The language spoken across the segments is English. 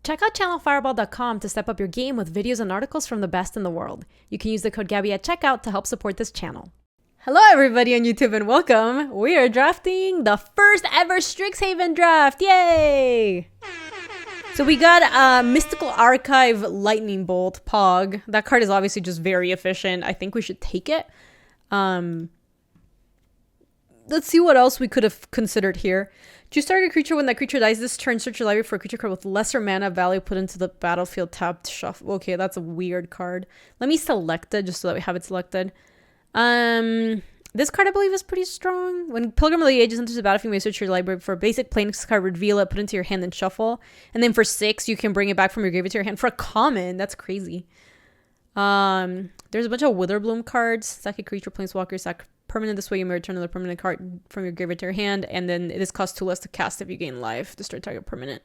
Check out channelfireball.com to step up your game with videos and articles from the best in the world. You can use the code Gaby at checkout to help support this channel. Hello everybody on YouTube and welcome! We are drafting the first ever Strixhaven draft! Yay! So we got a Mystical Archive Lightning Bolt, Pog. That card is obviously just very efficient. I think we should take it. Let's see what else we could have considered here. Choose target creature. When that creature dies this turn, search your library for a creature card with lesser mana value put into the battlefield tapped shuffle. Okay, that's a weird card. Let me select it just so that we have it selected. This card I believe is pretty strong. When Pilgrim of the Ages enters the battlefield, you may search your library for a basic plains card, reveal it, put it into your hand, and shuffle. And then for 6, you can bring it back from your graveyard to your hand for a common. That's crazy. There's a bunch of Witherbloom cards. Sack a creature, planeswalker, sack permanent. This way you may return another permanent card from your graveyard to your hand, and then this costs 2 less to cast if you gain life. Destroy target permanent.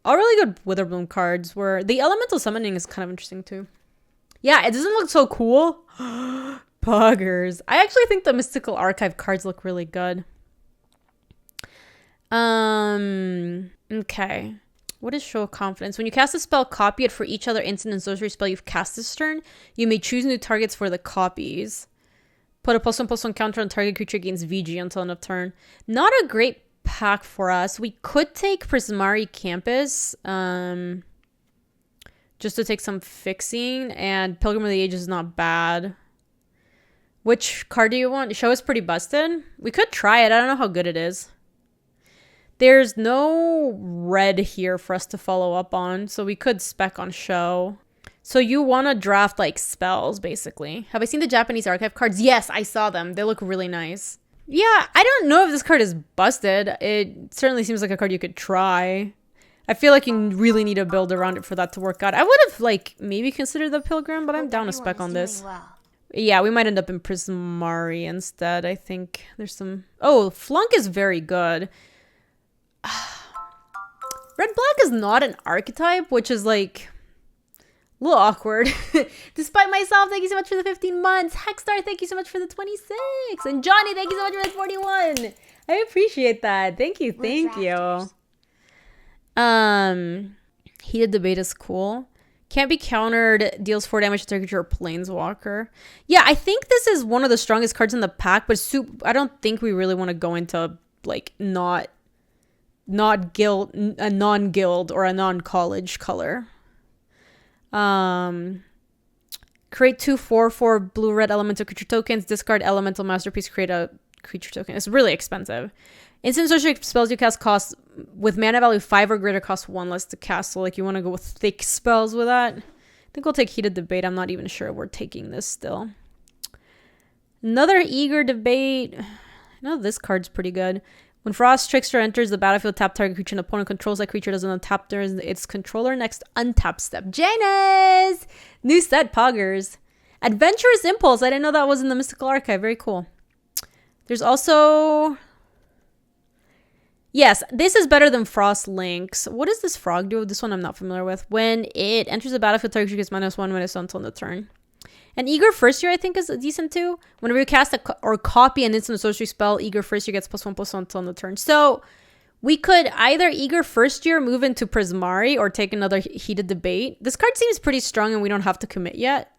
All really good Witherbloom cards. Where the elemental summoning is kind of interesting too. Yeah, it doesn't look so cool. Buggers. I actually think the Mystical Archive cards look really good. Okay. What is Show of Confidence? When you cast a spell, copy it for each other instant and sorcery spell you've cast this turn. You may choose new targets for the copies. Put a +1/+1 counter on target creature against VG until end of turn. Not a great pack for us. We could take Prismari Campus. Just to take some fixing. And Pilgrim of the Ages is not bad. Which card do you want? Show is pretty busted. We could try it. I don't know how good it is. There's no red here for us to follow up on. So we could spec on Show. So you want to draft like spells, basically. Have I seen the Japanese archive cards? Yes, I saw them. They look really nice. Yeah, I don't know if this card is busted. It certainly seems like a card you could try. I feel like you really need to build around it for that to work out. I would have like maybe considered the Pilgrim, but I'm down to spec on this. Yeah, we might end up in Prismari instead. I think there's some... Oh, Flunk is very good. Red-Black is not an archetype, which is like... a little awkward. Despite myself, thank you so much for the 15 months. Hexstar, thank you so much for the 26. And Johnny, thank you so much for the 41. I appreciate that. Thank you. Thank you. Heated Debate is cool. Can't be countered. Deals 4 damage to target creature or planeswalker. Yeah, I think this is one of the strongest cards in the pack, but I don't think we really want to go into like not guild, a non-guild or a non-college color. Create 2 4/4 blue-red elemental creature tokens. Discard elemental masterpiece. Create a creature token. It's really expensive. Instant sorcery spells you cast cost with mana value 5 or greater cost 1 less to cast. So like you want to go with thick spells with that. I think we'll take Heated Debate. I'm not even sure we're taking this still. Another Eager Debate. No, this card's pretty good. When Frost Trickster enters the battlefield, tap target creature and opponent controls that creature doesn't untap during its controller next untap step. Janus! New set, Poggers. Adventurous Impulse. I didn't know that was in the Mystical Archive. Very cool. There's also... Yes, this is better than Frost Lynx. What does this frog do? This one I'm not familiar with. When it enters the battlefield, target creature gets -1/-1 until the turn. And Eager First Year, I think, is decent too. Whenever you cast or copy an instant sorcery spell, Eager First Year gets +1/+1 until the turn. So we could either Eager First Year move into Prismari or take another Heated Debate. This card seems pretty strong and we don't have to commit yet.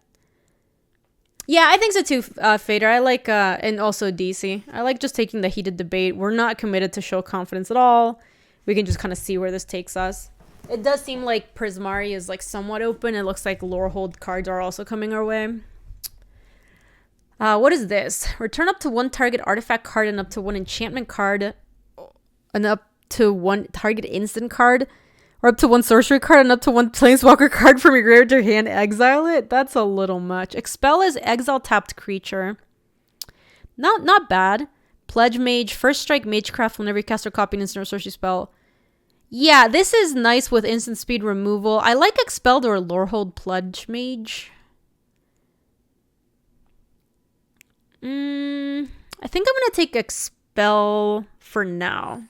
Yeah, I think so too, Fader. I like, and also DC. I like just taking the Heated Debate. We're not committed to Show Confidence at all. We can just kind of see where this takes us. It does seem like Prismari is like somewhat open. It looks like Lorehold cards are also coming our way. What is this? Return up to 1 target artifact card and up to 1 enchantment card and up to 1 target instant card, or up to 1 sorcery card and up to 1 planeswalker card from your graveyard to your hand. Exile it? That's a little much. Expel is exile tapped creature. Not bad. Pledge Mage. First strike Magecraft whenever you cast or copy an instant or sorcery spell. Yeah, this is nice with instant speed removal. I like Expelled or Lorehold Pledge Mage. I think I'm going to take Expel for now.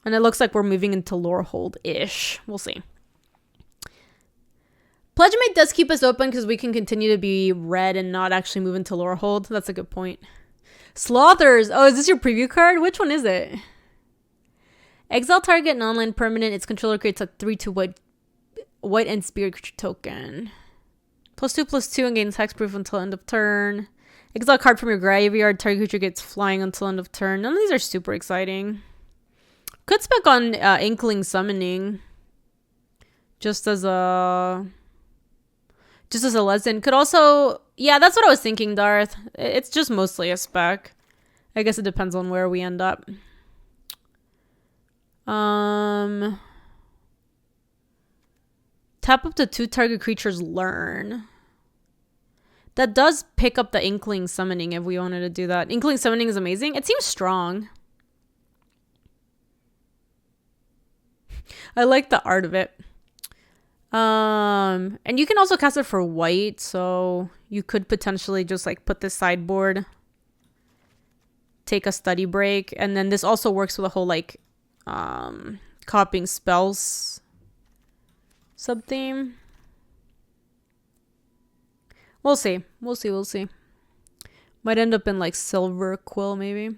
And it looks like we're moving into Lorehold-ish. We'll see. Pledge Mage does keep us open because we can continue to be red and not actually move into Lorehold. That's a good point. Slothers. Oh, is this your preview card? Which one is it? Exile target non-land permanent. Its controller creates a 3/2 white white and spirit creature token. +2/+2 and gains hexproof until end of turn. Exile a card from your graveyard. Target creature gets flying until end of turn. None of these are super exciting. Could spec on Inkling Summoning. Just as a lesson. Could also... Yeah, that's what I was thinking, Darth. It's just mostly a spec. I guess it depends on where we end up. Tap up to 2 target creatures learn. That does pick up the Inkling Summoning if we wanted to do that. Inkling Summoning is amazing. It seems strong. I like the art of it. And you can also cast it for white, so you could potentially just like put this sideboard, take a study break, and then this also works with a whole like copying spells sub-theme. We'll see. We'll see. Might end up in like Silver Quill maybe.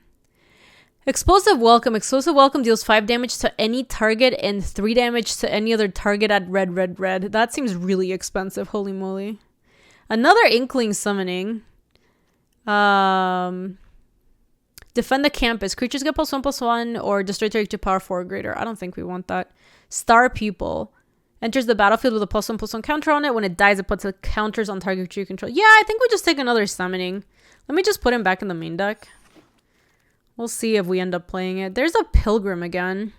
Explosive Welcome. Explosive Welcome deals 5 damage to any target and 3 damage to any other target at red. That seems really expensive. Holy moly. Another Inkling Summoning. Defend the Campus. Creatures get +1/+1 or destroy target to power 4 or greater. I don't think we want that. Star Pupil. Enters the battlefield with a +1/+1 counter on it. When it dies, it puts the counters on target creature you control. Yeah, I think we just take another Summoning. Let me just put him back in the main deck. We'll see if we end up playing it. There's a Pilgrim again.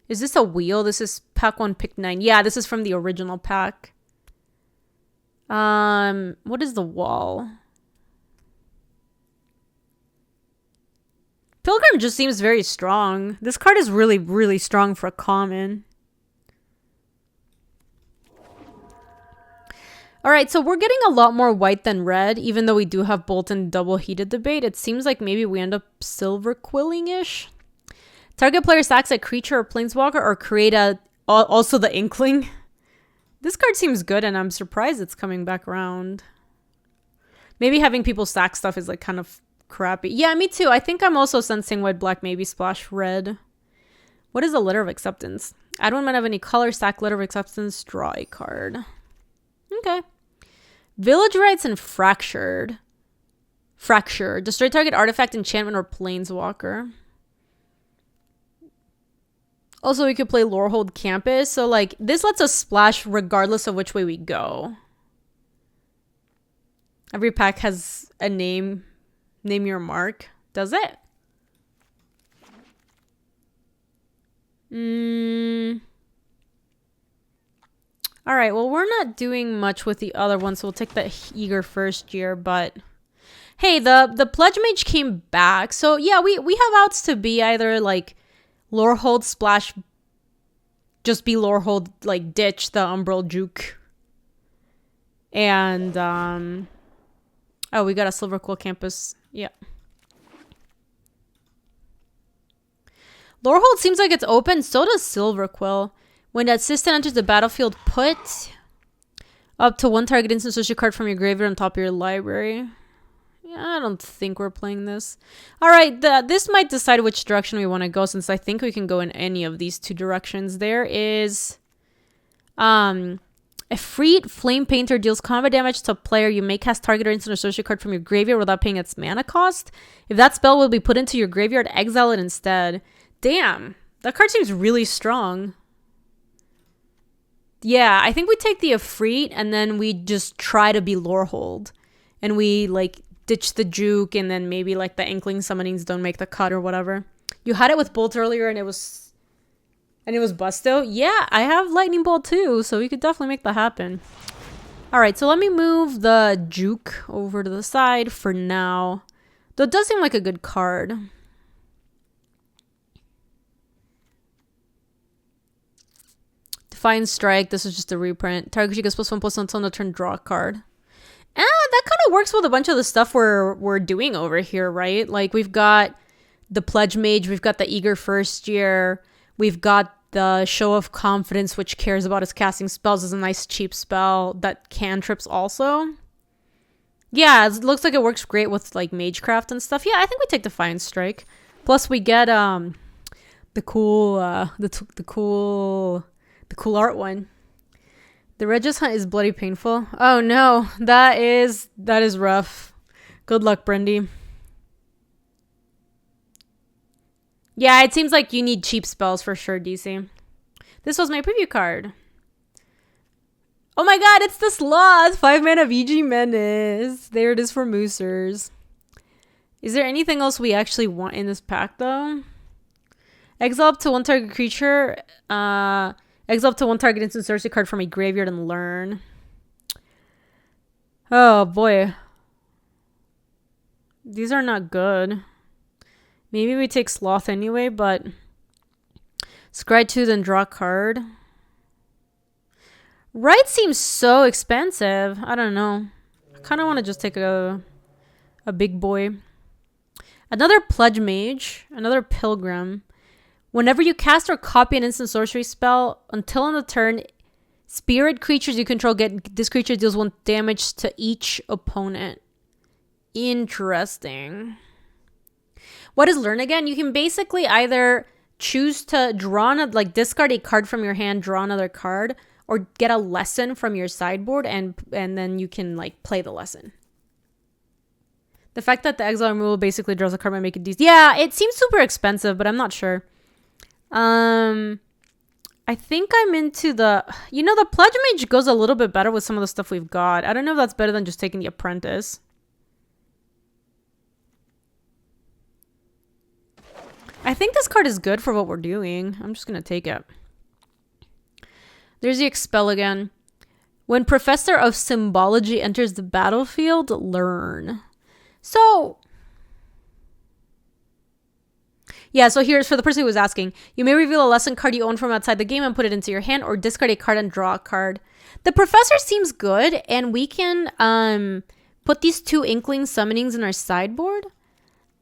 Is this a wheel? This is pack 1, pick 9. Yeah, this is from the original pack. What is the wall? Pilgrim just seems very strong. This card is really, really strong for a common. Alright, so we're getting a lot more white than red, even though we do have Bolt and Double Heated debate. It seems like maybe we end up Silver Quilling-ish. Target player sacks a creature or planeswalker or create also the Inkling. This card seems good, and I'm surprised it's coming back around. Maybe having people sack stuff is like kind of crappy. Yeah, me too. I think I'm also sensing white, black, maybe splash red. What is a Letter of Acceptance? Add 1 mana of any color, sack Letter of Acceptance, draw a card. Okay. Village Rites and Fractured. Destroy target artifact, enchantment, or planeswalker. Also, we could play Lorehold Campus. So, like, this lets us splash regardless of which way we go. Every pack has a name. Name your mark. Does it? Alright, well, we're not doing much with the other one, so we'll take the Eager First Year, but... Hey, the Pledge Mage came back. So, yeah, we have outs to be either, like, Lorehold Splash... Just be Lorehold, like, ditch the Umbral Juke. And, oh, we got a Silver Quill Campus. Yeah. Lorehold seems like it's open. So does Silver Quill. When that assistant enters the battlefield, put up to 1 target instant social card from your graveyard on top of your library. Yeah, I don't think we're playing this. Alright, this might decide which direction we want to go, since I think we can go in any of these 2 directions. There is a Freed Flame Painter deals combat damage to a player. You may cast target or instant or social card from your graveyard without paying its mana cost. If that spell will be put into your graveyard, exile it instead. Damn, that card seems really strong. Yeah, I think we take the Efreet and then we just try to be Lorehold. And we, like, ditch the Juke and then maybe, like, the Inkling Summonings don't make the cut or whatever. You had it with Bolt earlier and it was Busto. Yeah, I have Lightning Bolt too, so we could definitely make that happen. Alright, so let me move the Juke over to the side for now. Though it does seem like a good card. Fine Strike. This is just a reprint. Target creature gets +1/+1 until end of turn. Draw a card. That kind of works with a bunch of the stuff we're doing over here, right? Like we've got the Pledge Mage, we've got the Eager First Year, we've got the Show of Confidence, which cares about its casting spells, is a nice cheap spell that cantrips also. Yeah, it looks like it works great with like Magecraft and stuff. Yeah, I think we take Defiant Strike. Plus we get the cool art one. The Regis hunt is bloody painful. Oh no, that is rough. Good luck, Brendy. Yeah, it seems like you need cheap spells for sure, DC. This was my preview card. Oh my god, it's the Sloth! 5 mana VG Menace. There it is for Moosers. Is there anything else we actually want in this pack, though? Exile up to one target creature. Exile up to one target instant sorcery card from a graveyard and learn. Oh, boy. These are not good. Maybe we take Sloth anyway, but... Scry 2, then draw a card. Right seems so expensive. I don't know. I kind of want to just take a big boy. Another Pledge Mage. Another Pilgrim. Whenever you cast or copy an instant sorcery spell, until on the turn, spirit creatures you control get... This creature deals 1 damage to each opponent. Interesting. What is Learn again? You can basically either choose to draw discard a card from your hand, draw another card, or get a lesson from your sideboard and then you can play the lesson. The fact that the exile removal basically draws a card might make it decent. Yeah, it seems super expensive, but I'm not sure. I think I'm into the... the Pledge Mage goes a little bit better with some of the stuff we've got. I don't know if that's better than just taking the Apprentice. I think this card is good for what we're doing. I'm just going to take it. There's the Expel again. When Professor of Symbology enters the battlefield, learn. So... Yeah, so here's for the person who was asking. You may reveal a lesson card you own from outside the game and put it into your hand, or discard a card and draw a card. The Professor seems good, and we can put these 2 Inkling Summonings in our sideboard.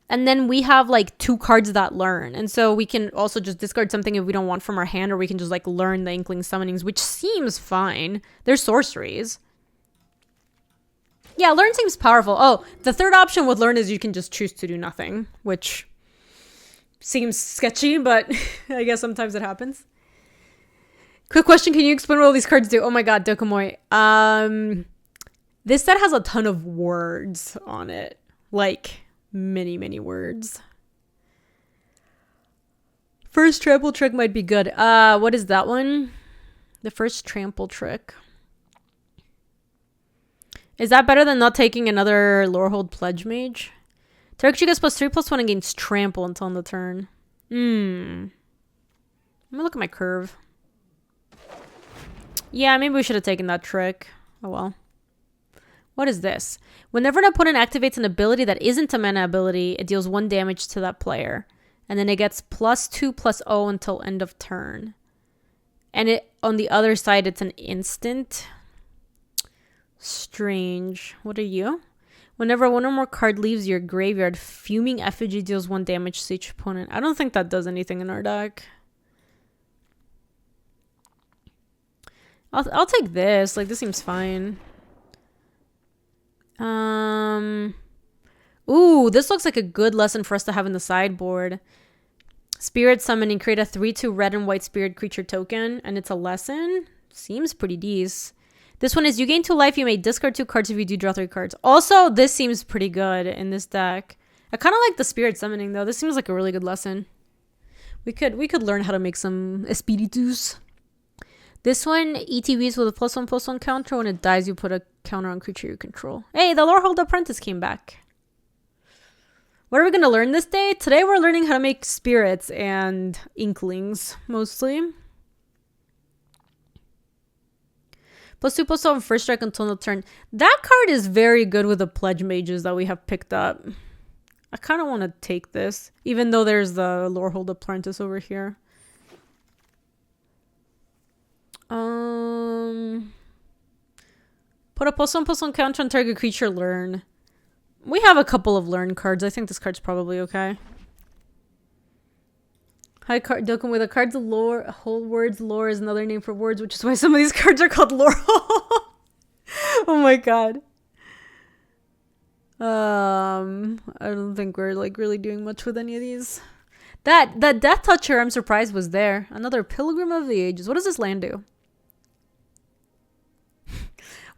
And then we have 2 cards that learn. And so we can also just discard something if we don't want from our hand, or we can just learn the Inkling Summonings, which seems fine. They're sorceries. Yeah, learn seems powerful. Oh, the third option with learn is you can just choose to do nothing, which seems sketchy, but I guess sometimes it happens. Quick question, can you explain what all these cards do? Oh my god, Dokumoy. This set has a ton of words on it. Many words. First trample trick might be good. What is that one? The first trample trick. Is that better than not taking another Lorehold Pledge Mage? Target gets +3/+1 against trample until on the turn. Let me look at my curve. Yeah, maybe we should have taken that trick. Oh well. What is this? Whenever an opponent activates an ability that isn't a mana ability, it deals 1 damage to that player. And then it gets +2/+0 until end of turn. And on the other side, it's an instant. Strange. What are you? Whenever one or more card leaves your graveyard, Fuming Effigy deals 1 damage to each opponent. I don't think that does anything in our deck. I'll take this. This seems fine. Ooh, this looks like a good lesson for us to have in the sideboard. Spirit Summoning. Create a 3/2 red and white spirit creature token. And it's a lesson. Seems pretty decent. This one is you gain 2 life. You may discard 2 cards if you do draw 3 cards. Also, this seems pretty good in this deck. I kind of like the Spirit Summoning, though. This seems like a really good lesson. We could learn how to make some espiritus. This one, ETBs with a +1/+1 counter. When it dies, you put a counter on creature you control. Hey, the Lorehold Apprentice came back. What are we going to learn this day? Today we're learning how to make spirits and inklings, mostly. +2/+1 first strike until the turn. That card is very good with the Pledge Mages that we have picked up. I kind of want to take this, even though there's the Lorehold Apprentice over here. Put a +1/+1 counter on target creature, learn. We have a couple of learn cards. I think this card's probably okay. Hi, Dokkan with a card's lore. Whole words lore is another name for words, which is why some of these cards are called lore. Oh my god. I don't think we're really doing much with any of these. That Death Toucher, I'm surprised was there. Another Pilgrim of the Ages. What does this land do?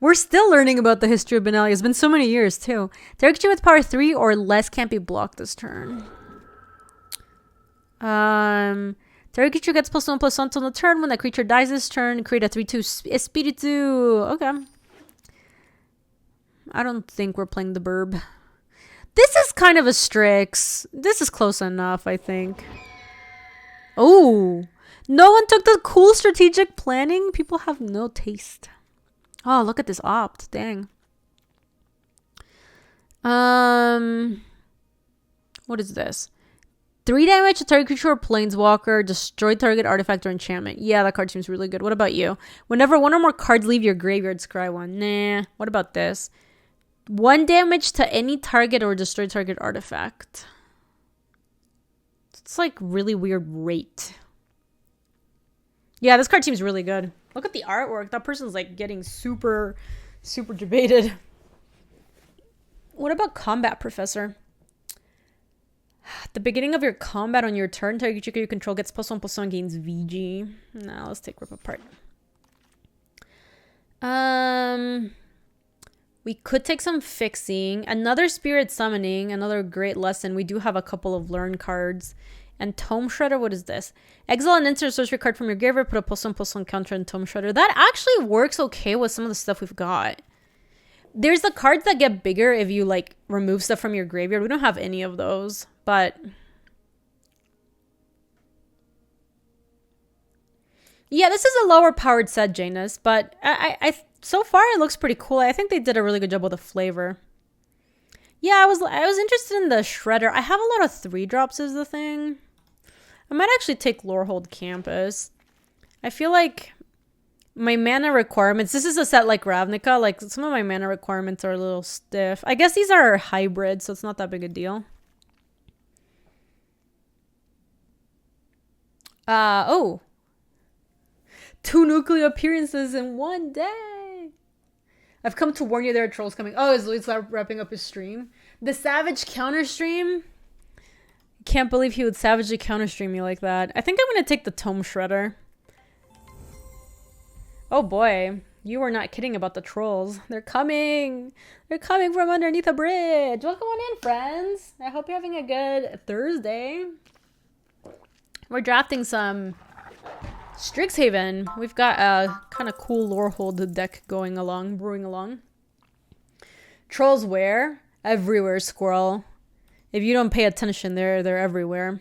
We're still learning about the history of Benalia. It's been so many years, too. Target creature with power 3 or less can't be blocked this turn. Target creature gets +1/+1 till the turn. When that creature dies this turn, create a 3/2 Espiritu. Okay. I don't think we're playing the burb. This is kind of a Strix. This is close enough, I think. Oh, no one took the cool strategic planning. People have no taste. Oh, look at this opt. Dang. What is this? 3 damage to target creature or planeswalker. Destroy target artifact or enchantment. Yeah, that card seems really good. What about you? Whenever one or more cards leave your graveyard, scry one. Nah. What about this? 1 damage to any target or destroy target artifact. It's like really weird rate. Yeah, this card seems really good. Look at the artwork. That person's like getting super, super debated. What about combat, Professor? At the beginning of your combat on your turn, target creature you control gets +1/+1 gains VG. Now let's take rip apart. We could take some fixing. Another spirit summoning. Another great lesson. We do have a couple of learn cards. And Tome Shredder, what is this? Exile and insert a sorcery card from your graveyard. Put a +1/+1 counter in Tome Shredder. That actually works okay with some of the stuff we've got. There's the cards that get bigger if you like remove stuff from your graveyard. We don't have any of those, but yeah, this is a lower powered set, Janus, but I so far it looks pretty cool. I think they did a really good job with the flavor. Yeah, I was interested in the Shredder. I have a lot of 3-drops is the thing. I might actually take Lorehold Campus. I feel like my mana requirements, this is a set like Ravnica, like some of my mana requirements are a little stiff. I guess these are hybrid, so it's not that big a deal. Oh. 2 nuclear appearances in one day. I've come to warn you there are trolls coming. Oh, is Luis wrapping up his stream? The Savage counter stream? Can't believe he would savagely counter stream me like that. I think I'm going to take the Tome Shredder. Oh boy, you are not kidding about the trolls. They're coming. They're coming from underneath a bridge. Welcome on in, friends. I hope you're having a good Thursday. We're drafting some Strixhaven. We've got a kind of cool Lorehold deck brewing along. Trolls where? Everywhere, squirrel. If you don't pay attention, they're everywhere.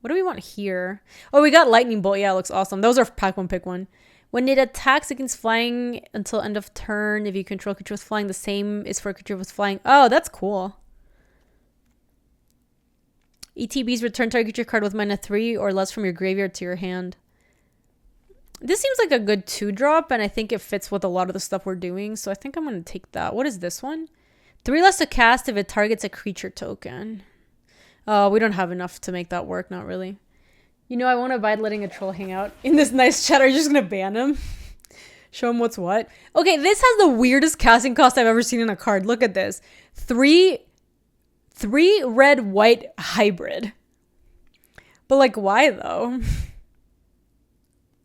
What do we want here? Oh, we got Lightning Bolt. Yeah, it looks awesome. Those are pack one, pick one. When it attacks against flying until end of turn, if you control a creature with flying, the same is for a creature with flying. Oh, that's cool. ETBs return target creature card with mana 3 or less from your graveyard to your hand. This seems like a good 2-drop, and I think it fits with a lot of the stuff we're doing, so I think I'm going to take that. What is this one? 3 less to cast if it targets a creature token. Oh, we don't have enough to make that work, not really. You know, I won't abide letting a troll hang out in this nice chat. Are you just going to ban him? Show him what's what? Okay, this has the weirdest casting cost I've ever seen in a card. Look at this. 3 red-white hybrid. But, like, why, though?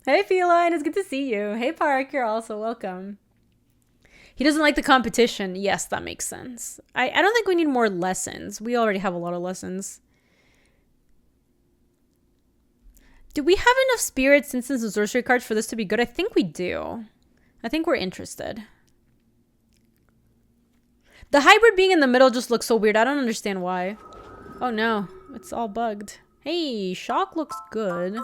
Hey, Feline. It's good to see you. Hey, Park. You're also welcome. He doesn't like the competition. Yes, that makes sense. I don't think we need more lessons. We already have a lot of lessons. Do we have enough spirits, instants, and sorcery cards for this to be good? I think we do. I think we're interested. The hybrid being in the middle just looks so weird. I don't understand why. Oh no, it's all bugged. Hey, Shock looks good.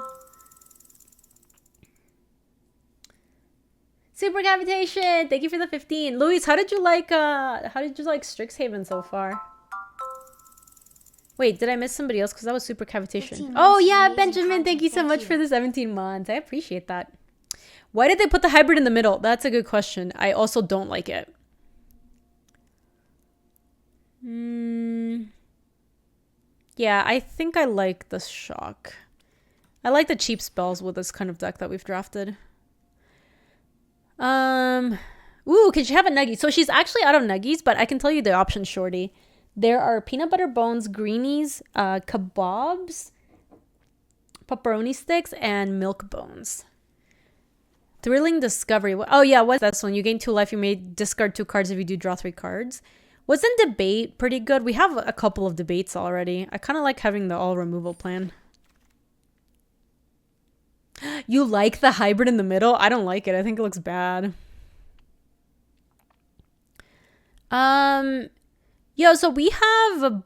Super cavitation! Thank you for the 15. Luis, how did you like Strixhaven so far? Wait, did I miss somebody else? Because that was super cavitation. Oh yeah, Benjamin, thank you so much for the 17 months. I appreciate that. Why did they put the hybrid in the middle? That's a good question. I also don't like it. Yeah, I think I like the Shock. I like the cheap spells with this kind of deck that we've drafted. Ooh, can she have a nuggie? So she's actually out of nuggies, but I can tell you the options, shorty. There are peanut butter bones, greenies, kebabs, pepperoni sticks, and milk bones. Thrilling Discovery. Oh yeah, what's this one? You gain 2 life. You may discard 2 cards if you do draw 3 cards. Wasn't Debate pretty good? We have a couple of debates already. I kind of like having the all removal plan. You like the hybrid in the middle? I don't like it. I think it looks bad. Yo, so we have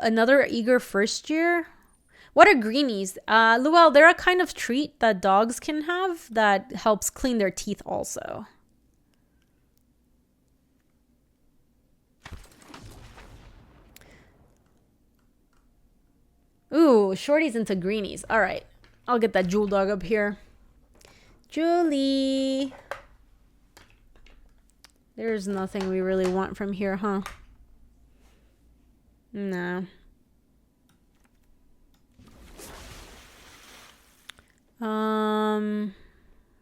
another eager first year. What are greenies? Luel, they're a kind of treat that dogs can have that helps clean their teeth also. Ooh, Shorty's into greenies. All right. I'll get that Jewel dog up here. Julie. There's nothing we really want from here, huh? No.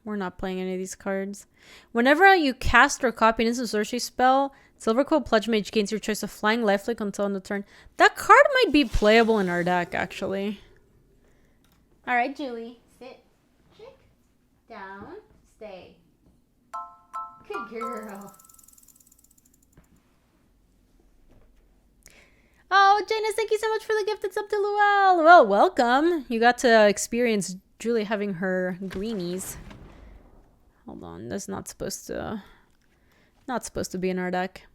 We're not playing any of these cards. Whenever you cast or copy an instant sorcery spell, Silverquill Pledge Mage gains your choice of flying lifelink until end of turn. That card might be playable in our deck, actually. Alright, Julie. Sit. Chick. Down. Stay. Good girl. Oh, Janus, thank you so much for the gift. It's up to Luel. Well, welcome. You got to experience Julie having her greenies. Hold on. That's not supposed to be in our deck.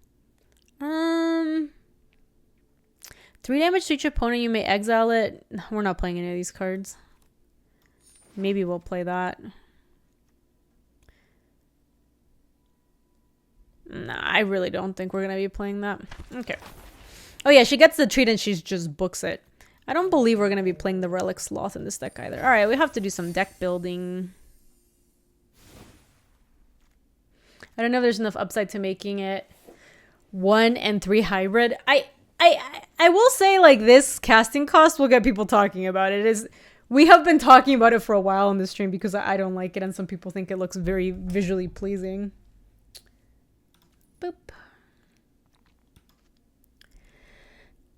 3 damage to each opponent. You may exile it. We're not playing any of these cards. Maybe we'll play that. Nah, I really don't think we're going to be playing that. Okay. Oh yeah, she gets the treat and she just books it. I don't believe we're going to be playing the Relic Sloth in this deck either. Alright, we have to do some deck building. I don't know if there's enough upside to making it 1 and 3 hybrid. I will say, like, this casting cost will get people talking about it. We have been talking about it for a while on the stream because I don't like it and some people think it looks very visually pleasing. Boop.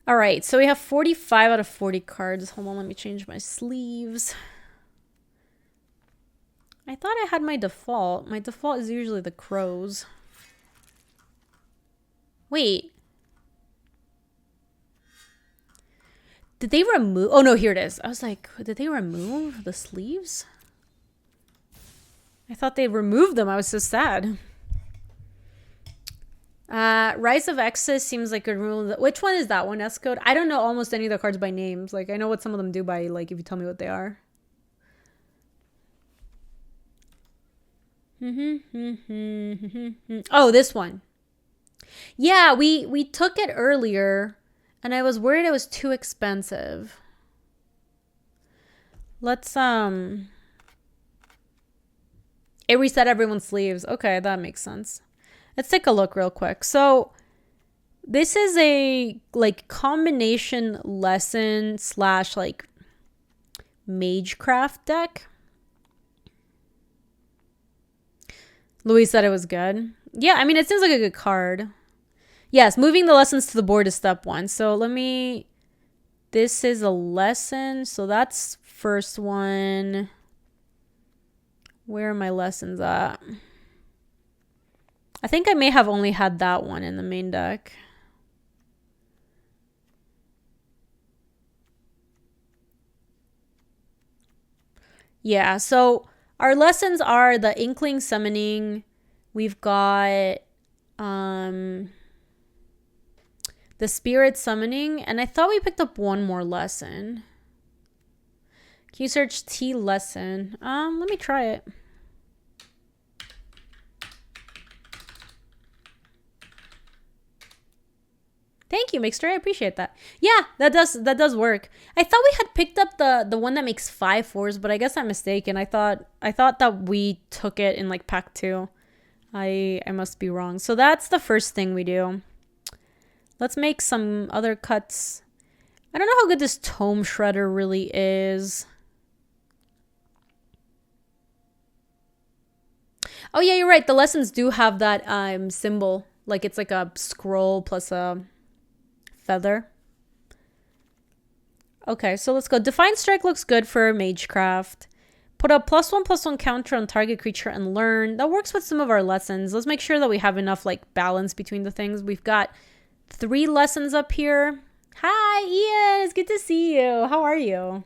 Alright, so we have 45 out of 40 cards. Hold on, let me change my sleeves. I thought I had my default. My default is usually the crows. Wait. Did they remove... Oh, no, here it is. I was like, did they remove the sleeves? I thought they removed them. I was so sad. Rise of Exodus seems like a rule. Which one is that one, S-Code? I don't know almost any of the cards by names. Like, I know what some of them do by, like, if you tell me what they are. Oh, this one. Yeah, we took it earlier, and I was worried it was too expensive. Let's, it reset everyone's sleeves. Okay, that makes sense. Let's take a look real quick. So this is a like combination lesson / like Magecraft deck. Louise said it was good. Yeah, I mean, it seems like a good card. Yes, moving the lessons to the board is step 1. So this is a lesson. So that's first one. Where are my lessons at? I think I may have only had that one in the main deck. Yeah, so our lessons are the Inkling Summoning. We've got the Spirit Summoning. And I thought we picked up one more lesson. Can you search T lesson? Let me try it. Thank you, Mixter. I appreciate that. Yeah, that does work. I thought we had picked up the one that makes 5 4s, but I guess I'm mistaken. I thought that we took it in like pack 2. I must be wrong. So that's the first thing we do. Let's make some other cuts. I don't know how good this Tome Shredder really is. Oh yeah, you're right. The lessons do have that symbol. Like it's like a scroll plus a feather. Okay, so let's go. Defiant Strike looks good for Magecraft. Put a +1/+1 counter on target creature and learn. That works with some of our lessons. Let's make sure that we have enough like balance between the things. We've got 3 lessons up here. Hi, Ian. It's good to see you. How are you?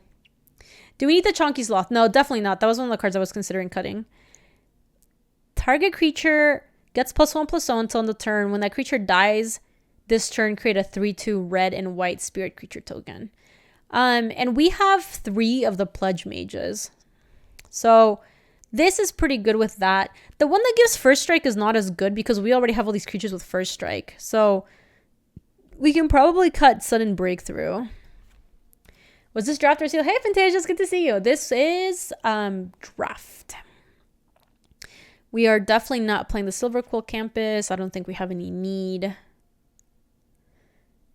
Do we need the Chonky Sloth? No, definitely not. That was one of the cards I was considering cutting. Target creature gets +1/+1 until end of turn. When that creature dies this turn, create a 3/2 red and white spirit creature token. And we have 3 of the Pledge Mages. So this is pretty good with that. The one that gives first strike is not as good because we already have all these creatures with first strike. So we can probably cut Sudden Breakthrough. Was this draft or seal? Hey, Vintage, it's good to see you. This is draft. We are definitely not playing the Silver Quill Campus. I don't think we have any need.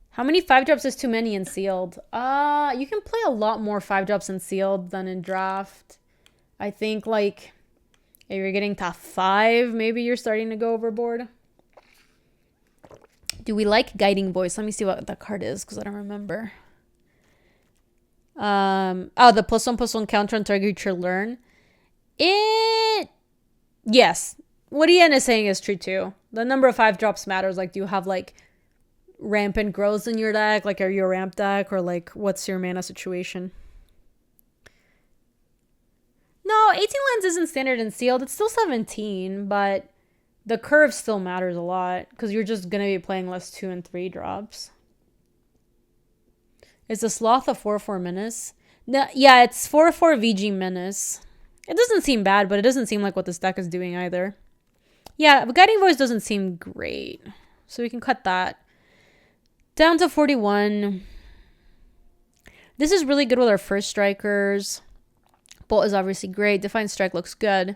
How many 5-drops is too many in sealed? You can play a lot more 5-drops in sealed than in draft. I think like if you're getting to 5, maybe you're starting to go overboard. Do we like Guiding Voice? Let me see what that card is because I don't remember. The +1/+1 counter on target creature learn. Yes. What Ian is saying is true too. The number of 5-drops matters. Like, do you have like rampant growths in your deck? Like, are you a ramp deck or like what's your mana situation? No, 18 lands isn't standard and sealed. It's still 17, but the curve still matters a lot because you're just going to be playing less 2 and 3 drops. Is the Sloth a 4/4 Menace? No, yeah, it's 4/4 VG Menace. It doesn't seem bad, but it doesn't seem like what this deck is doing either. Yeah, but Guiding Voice doesn't seem great. So we can cut that. Down to 41. This is really good with our first strikers. Bolt is obviously great. Defiant Strike looks good.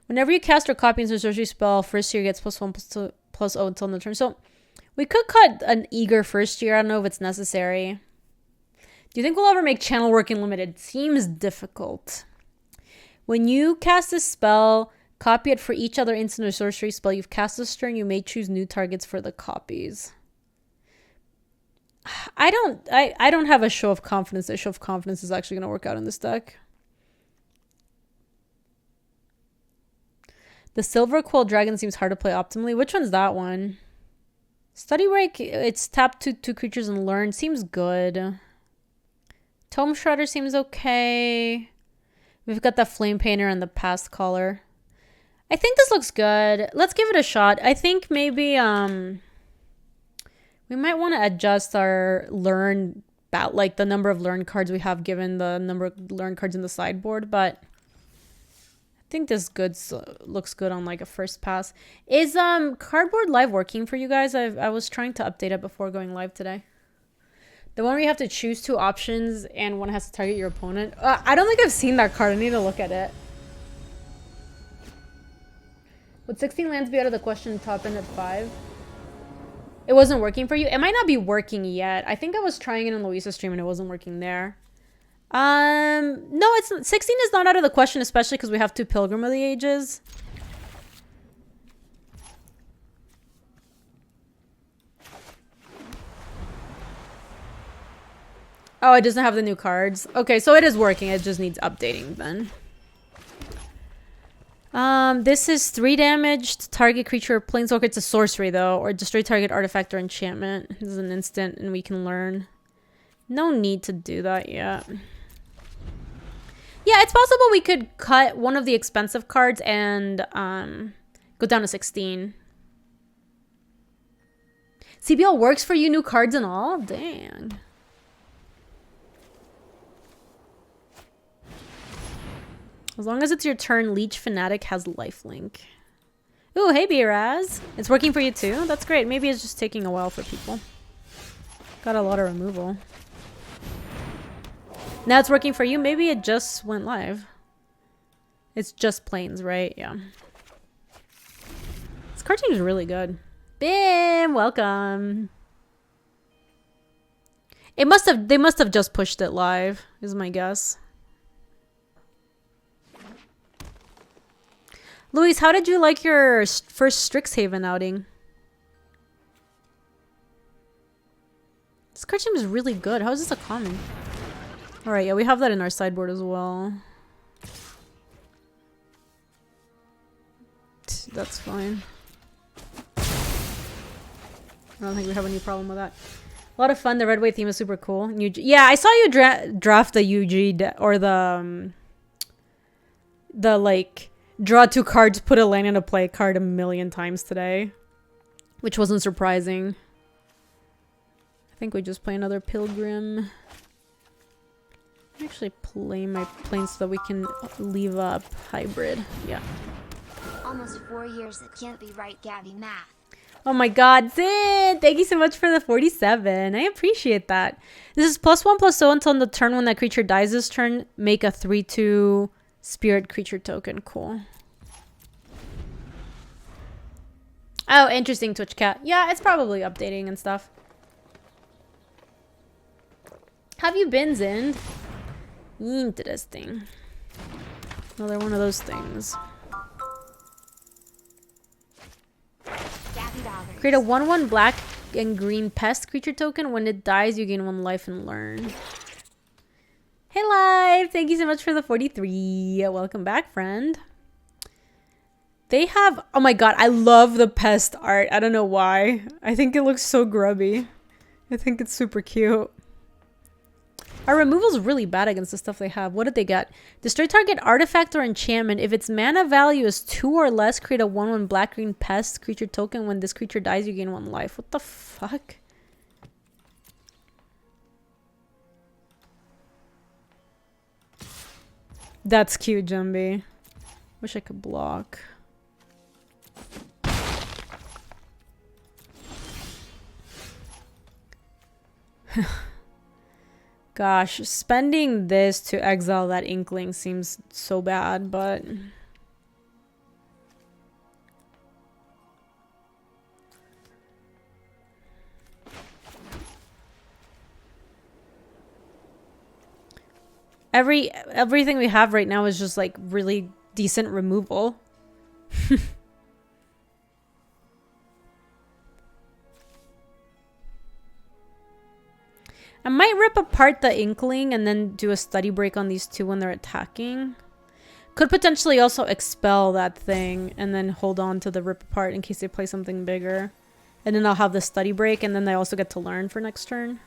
Whenever you cast or copy into a sorcery spell, first year gets +1/+0 until end of turn. So we could cut an Eager first year. I don't know if it's necessary. Do you think we'll ever make Channel Working Limited? Seems difficult. When you cast a spell, copy it for each other instant or sorcery spell you've cast this turn. You may choose new targets for the copies. I don't have a show of confidence. A show of confidence is actually going to work out in this deck. The Silver Quill Dragon seems hard to play optimally. Which one's that one? Study Break, it's tap 2 creatures and learn. Seems good. Tome Shredder seems okay. We've got the Flame Painter and the Past Caller. I think this looks good. Let's give it a shot. I think maybe we might want to adjust our learn, like the number of learn cards we have given the number of learn cards in the sideboard, but I think this looks good on like a first pass. Is Cardboard Live working for you guys? I was trying to update it before going live today. The one where you have to choose 2 options and one has to target your opponent. I don't think I've seen that card. I need to look at it. Would 16 lands be out of the question top end at 5? It wasn't working for you? It might not be working yet. I think I was trying it on Louisa's stream and it wasn't working there. No, 16 is not out of the question, especially because we have 2 Pilgrim of the Ages. Oh, it doesn't have the new cards. Okay, so it is working. It just needs updating then. This is 3 damage to target creature or planeswalker. It's a sorcery though, or destroy target artifact or enchantment. This is an instant and we can learn. No need to do that yet. Yeah, it's possible we could cut one of the expensive cards and go down to 16. CBL works for you, new cards and all? Dang. As long as it's your turn, Leech Fanatic has lifelink. Ooh, hey B-Raz. It's working for you too? That's great. Maybe it's just taking a while for people. Got a lot of removal. Now it's working for you. Maybe it just went live. It's just planes, right? Yeah. This card team is really good. Bim, welcome. They must have just pushed it live, is my guess. Luis, how did you like your first Strixhaven outing? This card team is really good. How is this a common? Alright, yeah, we have that in our sideboard as well. That's fine. I don't think we have any problem with that. A lot of fun. The red white theme is super cool. Yeah, I saw you draft the UG or the like draw 2 cards, put a land in a play card a million times today, which wasn't surprising. I think we just play another Pilgrim. Actually play my plane so that we can leave up hybrid. Yeah. Almost 4 years. It can't be right, Gaby. Math. Oh my god, Zid! Thank you so much for the 47. I appreciate that. This is +1/+0 until the turn when that creature dies this turn. Make a 3/2 spirit creature token. Cool. Oh, interesting, Twitch Cat. Yeah, it's probably updating and stuff. Have you been, Zind? Interesting. Another one of those things. Create a 1/1 black and green pest creature token. When it dies, you gain 1 life and learn. Hey, Live! Thank you so much for the 43. Welcome back, friend. They have... Oh my god, I love the pest art. I don't know why. I think it looks so grubby. I think it's super cute. Our removal's really bad against the stuff they have. What did they get? Destroy target artifact or enchantment. If its mana value is 2 or less, create a 1/1 black-green pest creature token. When this creature dies, you gain 1 life. What the fuck? That's cute, Jumby. Wish I could block. Gosh, spending this to exile that Inkling seems so bad, but... Everything we have right now is just like really decent removal. I might rip apart the Inkling and then do a study break on these two when they're attacking. Could potentially also expel that thing and then hold on to the rip apart in case they play something bigger. And then I'll have the study break and then they also get to learn for next turn.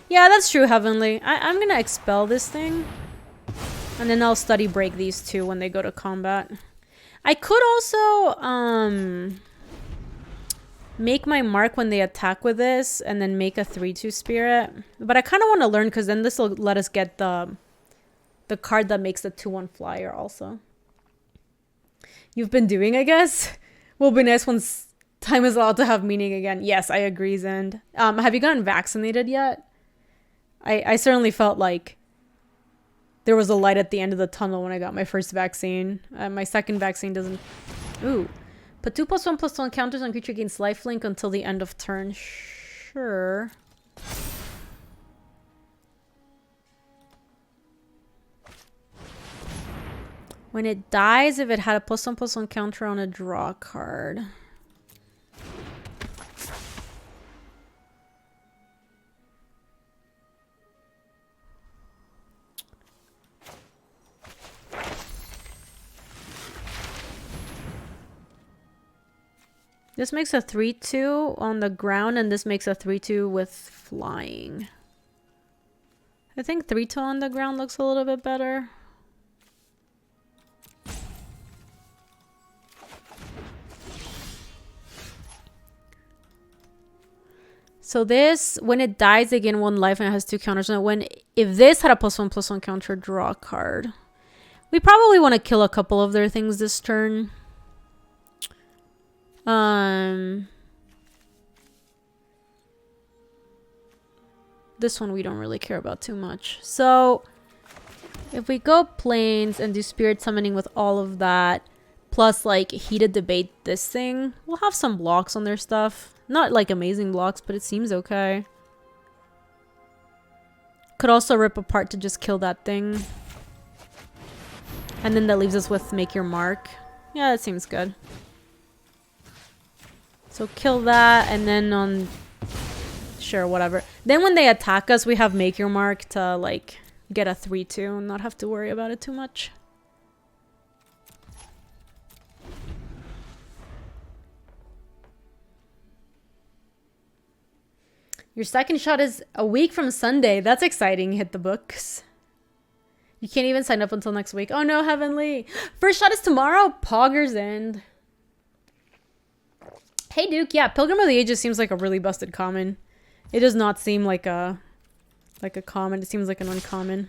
Yeah, that's true, Heavenly. I'm gonna expel this thing. And then I'll study break these two when they go to combat. I could also, make my mark when they attack with this and then make a 3/2 spirit. But I kind of want to learn because then this will let us get the card that makes the 2/1 flyer also. You've been doing, I guess? Will be nice once time is allowed to have meaning again. Yes, I agree, Zend. Have you gotten vaccinated yet? I certainly felt like there was a light at the end of the tunnel when I got my first vaccine. My second vaccine doesn't... Ooh. Put 2+1/+1 counters on creature gains lifelink until the end of turn. Sure. When it dies, if it had a +1/+1 counter on a draw card. This makes a 3/2 on the ground, and this makes a 3/2 with flying. I think 3/2 on the ground looks a little bit better. So this, when it dies, they gain 1 life and it has 2 counters. And if this had a +1/+1 counter, draw a card. We probably want to kill a couple of their things this turn. This one we don't really care about too much. So if we go planes and do spirit summoning with all of that, plus like heated debate this thing, we'll have some blocks on their stuff. Not like amazing blocks, but it seems okay. Could also rip apart to just kill that thing. And then that leaves us with make your mark. Yeah, that seems good. So kill that, and then on... Sure, whatever. Then when they attack us, we have make your mark to, like, get a 3/2 and not have to worry about it too much. Your second shot is a week from Sunday. That's exciting. Hit the books. You can't even sign up until next week. Oh no, Heavenly. First shot is tomorrow. Poggers End. Hey, Duke. Yeah, Pilgrim of the Ages seems like a really busted common. It does not seem like a common. It seems like an uncommon.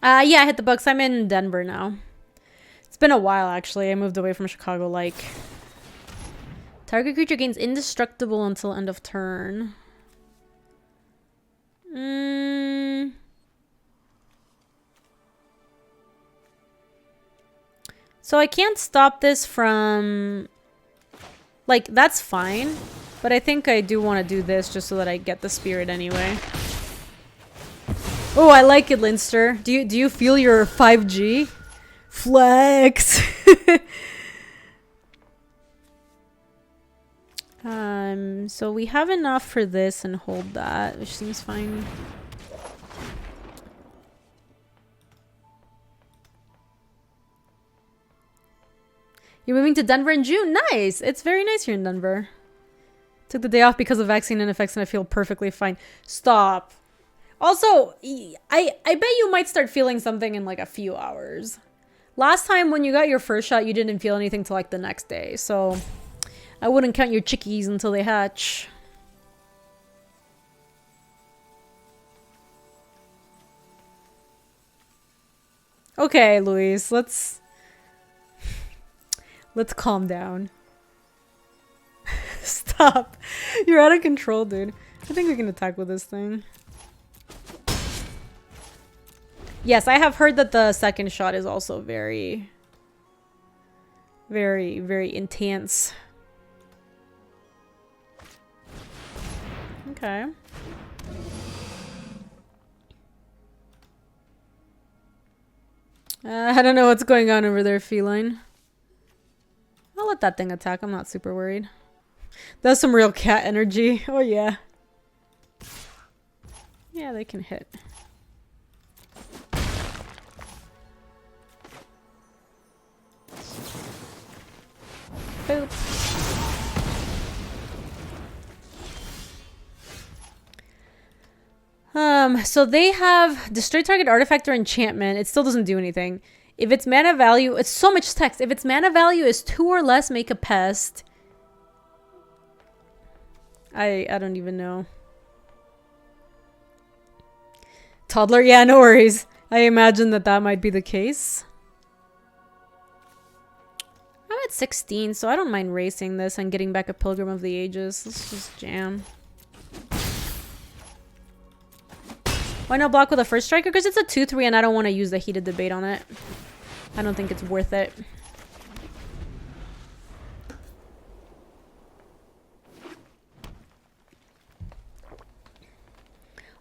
Yeah, I hit the books. I'm in Denver now. It's been a while, actually. I moved away from Chicago, like. Target creature gains indestructible until end of turn. So I can't stop this from... Like, that's fine. But I think I do want to do this just so that I get the spirit anyway. Oh, I like it, Linster. Do you feel your 5G? Flex. So we have enough for this and hold that, which seems fine. You're moving to Denver in June. Nice. It's very nice here in Denver. Took the day off because of vaccine effects and I feel perfectly fine. Stop. Also, I bet you might start feeling something in like a few hours. Last time when you got your first shot, you didn't feel anything till like the next day. So I wouldn't count your chickies until they hatch. Okay, Luis, let's calm down. Stop. You're out of control, dude. I think we can attack with this thing. Yes, I have heard that the second shot is also very, very, very intense. Okay. I don't know what's going on over there, Feline. I'll let that thing attack. I'm not super worried. That's some real cat energy. Oh, yeah. Yeah, they can hit. Boop. So they have destroy target artifact or enchantment. It still doesn't do anything. If its mana value, it's so much text. If its mana value is 2 or less, make a pest. I don't even know. Toddler, yeah, no worries. I imagine that might be the case. I'm at 16, so I don't mind racing this and getting back a Pilgrim of the Ages. Let's just jam. Why not block with a first striker? Because it's a 2-3 and I don't want to use the heated debate on it. I don't think it's worth it.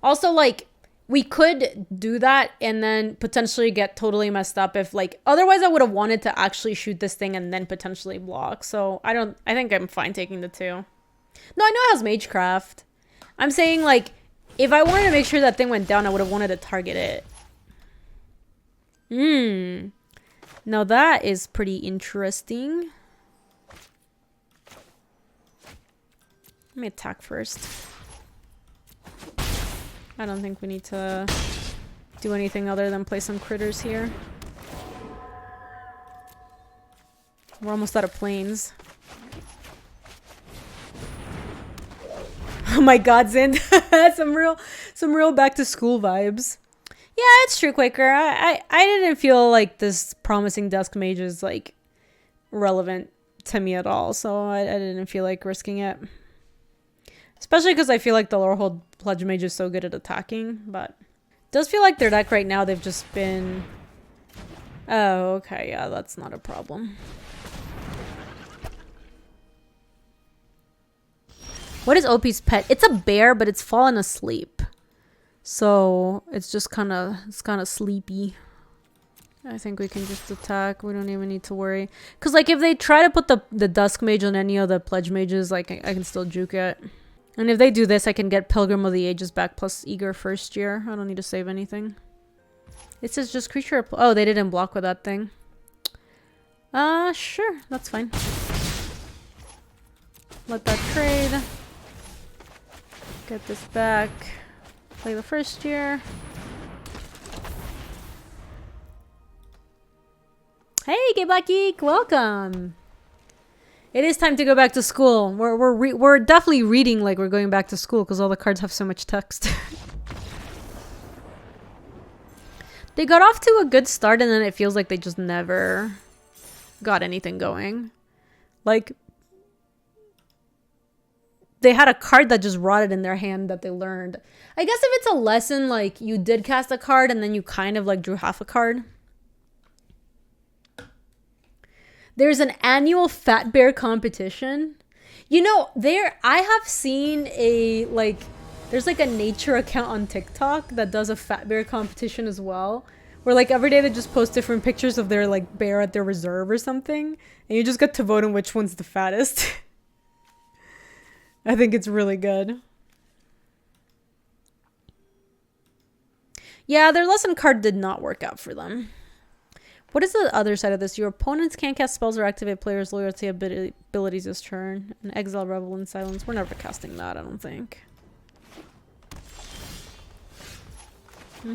Also, like, we could do that and then potentially get totally messed up if, like, otherwise I would have wanted to actually shoot this thing and then potentially block. So I think I'm fine taking the 2. No, I know it has Magecraft. I'm saying, like, if I wanted to make sure that thing went down, I would have wanted to target it. Now that is pretty interesting. Let me attack first. I don't think we need to do anything other than play some critters here. We're almost out of planes. Oh my god, Zind. some real back to school vibes. Yeah, it's true, Quaker. I didn't feel like this promising Dusk Mage is like relevant to me at all, so I didn't feel like risking it. Especially because I feel like the Lorehold Pledge Mage is so good at attacking, but it does feel like their deck right now, they've just been... Oh, okay, yeah, that's not a problem. What is OP's pet? It's a bear, but it's fallen asleep. So it's just kind of sleepy. I think we can just attack. We don't even need to worry. Because, like, if they try to put the Dusk Mage on any of the Pledge Mages, like, I can still juke it. And if they do this, I can get Pilgrim of the Ages back plus Eager first year. I don't need to save anything. It says just creature... Oh, they didn't block with that thing. Sure. That's fine. Let that trade. Get this back. Play the first year. Hey, Gay Black Geek! Welcome! It is time to go back to school. We're definitely reading like we're going back to school because all the cards have so much text. They got off to a good start and then it feels like they just never got anything going. Like, they had a card that just rotted in their hand that they learned. I guess if it's a lesson, like, you did cast a card and then you kind of, like, drew half a card. There's an annual Fat Bear competition. You know, I have seen a, like, there's, like, a nature account on TikTok that does a Fat Bear competition as well. Where, like, every day they just post different pictures of their, like, bear at their reserve or something. And you just get to vote on which one's the fattest. I think it's really good. Yeah, their lesson card did not work out for them. What is the other side of this? Your opponents can't cast spells or activate players' loyalty abilities this turn. And exile, revel, and silence. We're never casting that, I don't think. I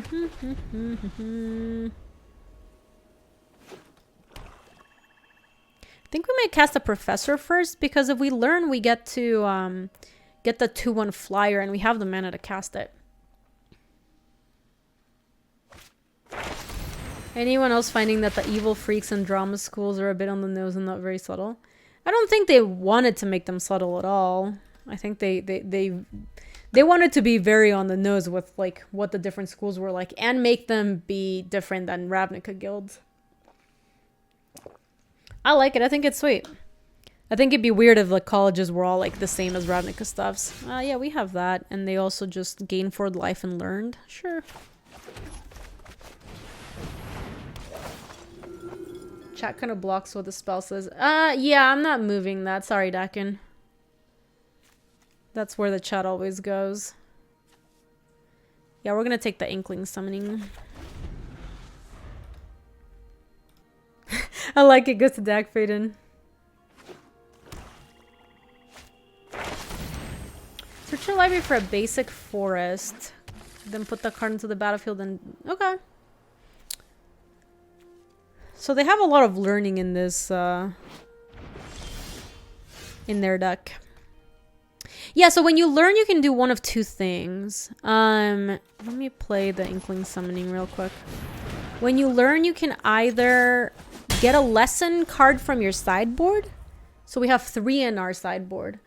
think we might cast a professor first because if we learn, we get to get the 2/1 flyer and we have the mana to cast it. Anyone else finding that the evil freaks and drama schools are a bit on the nose and not very subtle? I don't think they wanted to make them subtle at all. I think they wanted to be very on the nose with like what the different schools were like and make them be different than Ravnica guilds. I like it. I think it's sweet. I think it'd be weird if like colleges were all like the same as Ravnica stuffs. Yeah, we have that. And they also just gain for life and learned. Sure. Chat kind of blocks what the spell says. Yeah, I'm not moving that. Sorry, Dakin. That's where the chat always goes. Yeah, we're gonna take the Inkling summoning. I like it. Goes to Dak Faden. Search your library for a basic forest. Then put the card into the battlefield and... Okay. So they have a lot of learning in this, in their deck. Yeah, so when you learn, you can do one of two things. Let me play the Inkling Summoning real quick. When you learn, you can either get a lesson card from your sideboard. So we have 3 in our sideboard.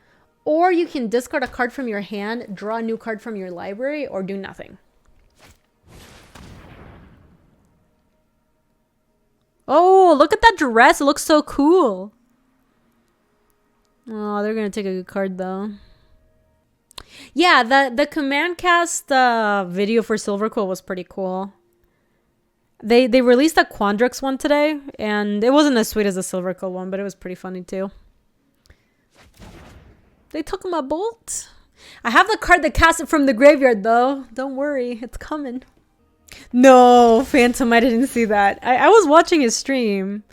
Or you can discard a card from your hand, draw a new card from your library, or do nothing. Oh, look at that dress. It looks so cool. Oh, they're going to take a good card, though. Yeah, the command cast video for Silver Quill was pretty cool. They released a Quandrix one today, and it wasn't as sweet as the Silver Quill one, but it was pretty funny, too. They took my bolt. I have the card that cast it from the graveyard, though. Don't worry. It's coming. No, Phantom, I didn't see that. I was watching his stream,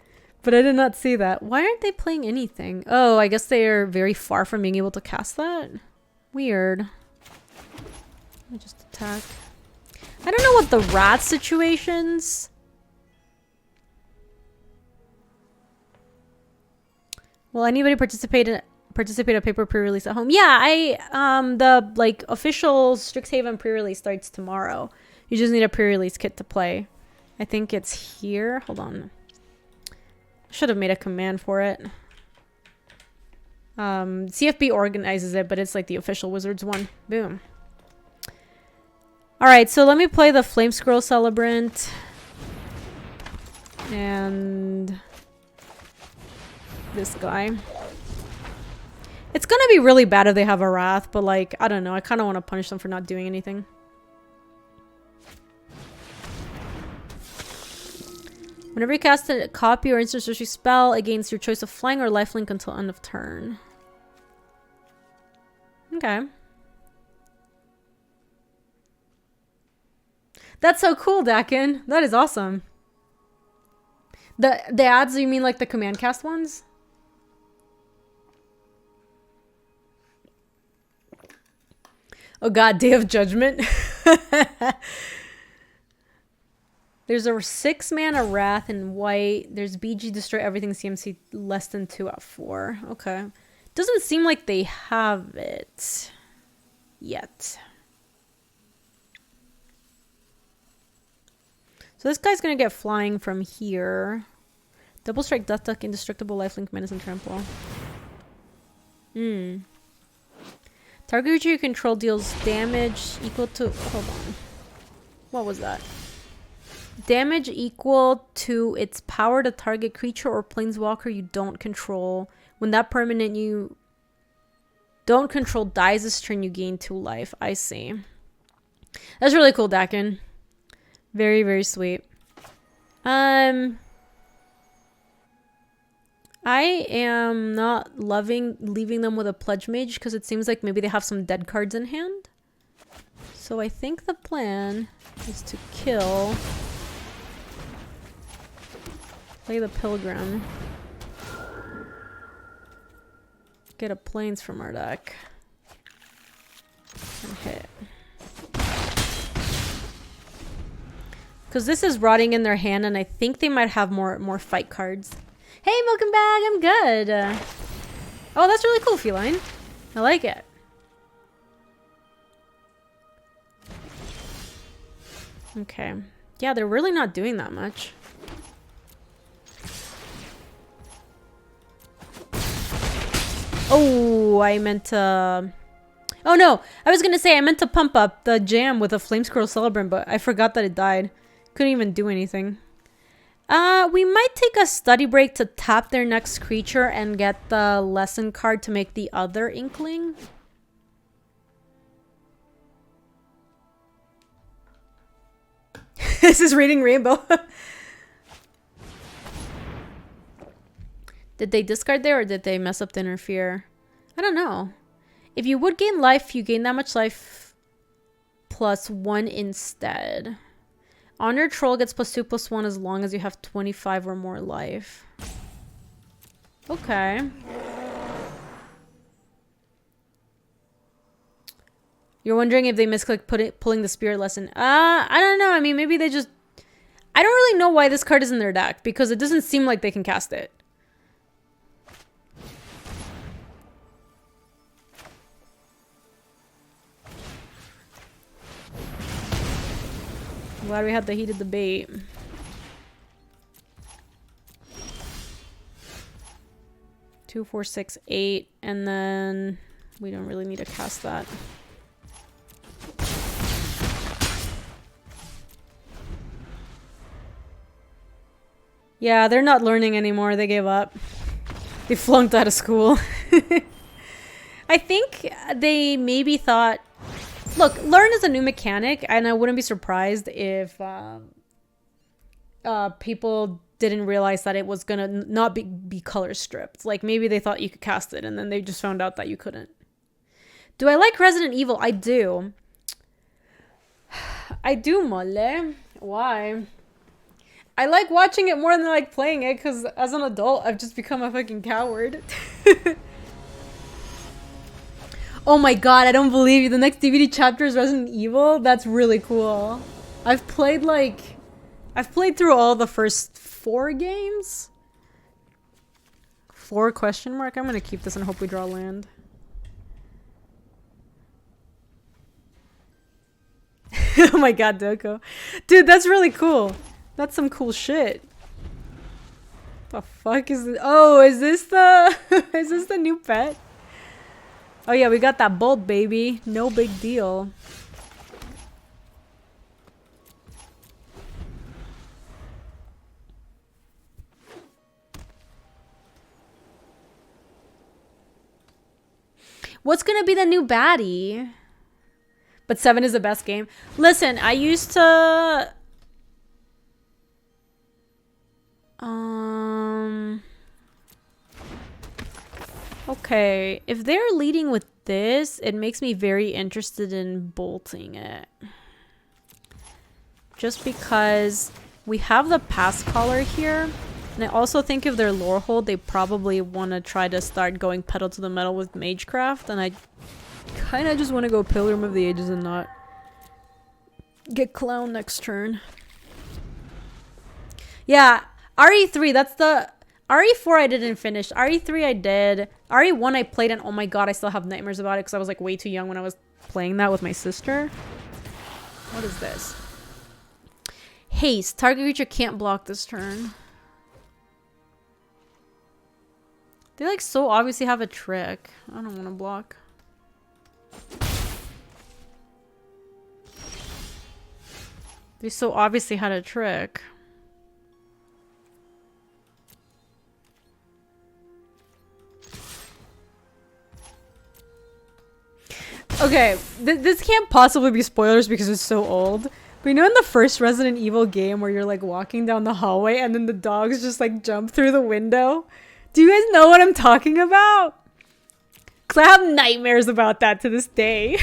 but I did not see that. Why aren't they playing anything? Oh, I guess they are very far from being able to cast that. Weird. Let me just attack. I don't know what the rat situations. Will anybody participate in a paper pre-release at home? Yeah, the like official Strixhaven pre-release starts tomorrow. You just need a pre-release kit to play. I think it's here. Hold on. Should have made a command for it. CFB organizes it, but it's like the official Wizards one. Boom. Alright, so let me play the Flame Scroll Celebrant. And this guy. It's gonna be really bad if they have a Wrath, but like, I don't know. I kind of want to punish them for not doing anything. Whenever you cast a copy or instant sorcery spell against your choice of flying or lifelink until end of turn. Okay. That's so cool, Dakin. That is awesome. The ads, you mean like the command cast ones? Oh god, Day of Judgment. There's a 6 mana Wrath in white. There's BG Destroy Everything CMC less than 2 at 4. Okay. Doesn't seem like they have it yet. So this guy's gonna get flying from here. Double Strike, Death Duck, Indestructible, Lifelink, Menace, and Trample. Target creature you control deals damage equal to... Hold on. What was that? Damage equal to its power to target creature or planeswalker you don't control. When that permanent you don't control dies this turn, you gain 2 life. I see. That's really cool, Dakin. Very, very sweet. I am not loving leaving them with a Pledge Mage because it seems like maybe they have some dead cards in hand. So I think the plan is to kill... Play the Pilgrim. Get a Plains from our deck. And hit. Because this is rotting in their hand, and I think they might have more fight cards. Hey, welcome back. I'm good. Oh, that's really cool, Feline. I like it. Okay. Yeah, they're really not doing that much. Oh, I meant to... Oh no, I was gonna say I meant to pump up the jam with a Flame Scroll Celebrant, but I forgot that it died. Couldn't even do anything. We might take a study break to tap their next creature and get the lesson card to make the other Inkling. This is Reading Rainbow. Did they discard there or did they mess up the Interfere? I don't know. If you would gain life, you gain that much life plus 1 instead. Honor Troll gets +2/+1 as long as you have 25 or more life. Okay. You're wondering if they misclicked pulling the Spirit Lesson. I don't know. I mean, maybe they just... I don't really know why this card is in their deck because it doesn't seem like they can cast it. I'm glad we had the heated debate. Two, 4, 6, 8, and then we don't really need to cast that. Yeah, they're not learning anymore. They gave up. They flunked out of school. I think they maybe thought... Look, learn is a new mechanic, and I wouldn't be surprised if people didn't realize that it was gonna not be color stripped. Like, maybe they thought you could cast it, and then they just found out that you couldn't. Do I like Resident Evil? I do. I do, mole. Why? I like watching it more than I like playing it, because as an adult, I've just become a fucking coward. Oh my god, I don't believe you. The next DVD chapter is Resident Evil? That's really cool. I've played through all the first 4 games. 4 question mark? I'm gonna keep this and hope we draw land. Oh my god, Doko. Dude, that's really cool. That's some cool shit. The fuck is this? Oh, is this the... is this the new pet? Oh yeah, we got that bolt, baby. No big deal. What's gonna be the new baddie? But 7 is the best game. Listen, I used to... Okay, if they're leading with this, it makes me very interested in bolting it. just because we have the pass collar here. And I also think if they're lore hold, they probably want to try to start going pedal to the metal with Magecraft. And I kind of just want to go Pilgrim of the Ages and not get Clown next turn. Yeah, RE3, that's the... RE4 I didn't finish. RE3 I did. RE1 I played and oh my god, I still have nightmares about it because I was like way too young when I was playing that with my sister. What is this? Haste. Target creature can't block this turn. They like so obviously have a trick. I don't want to block. They so obviously had a trick. Okay, this can't possibly be spoilers because it's so old. But you know in the first Resident Evil game where you're like walking down the hallway and then the dogs just like jump through the window? Do you guys know what I'm talking about? Because I have nightmares about that to this day. And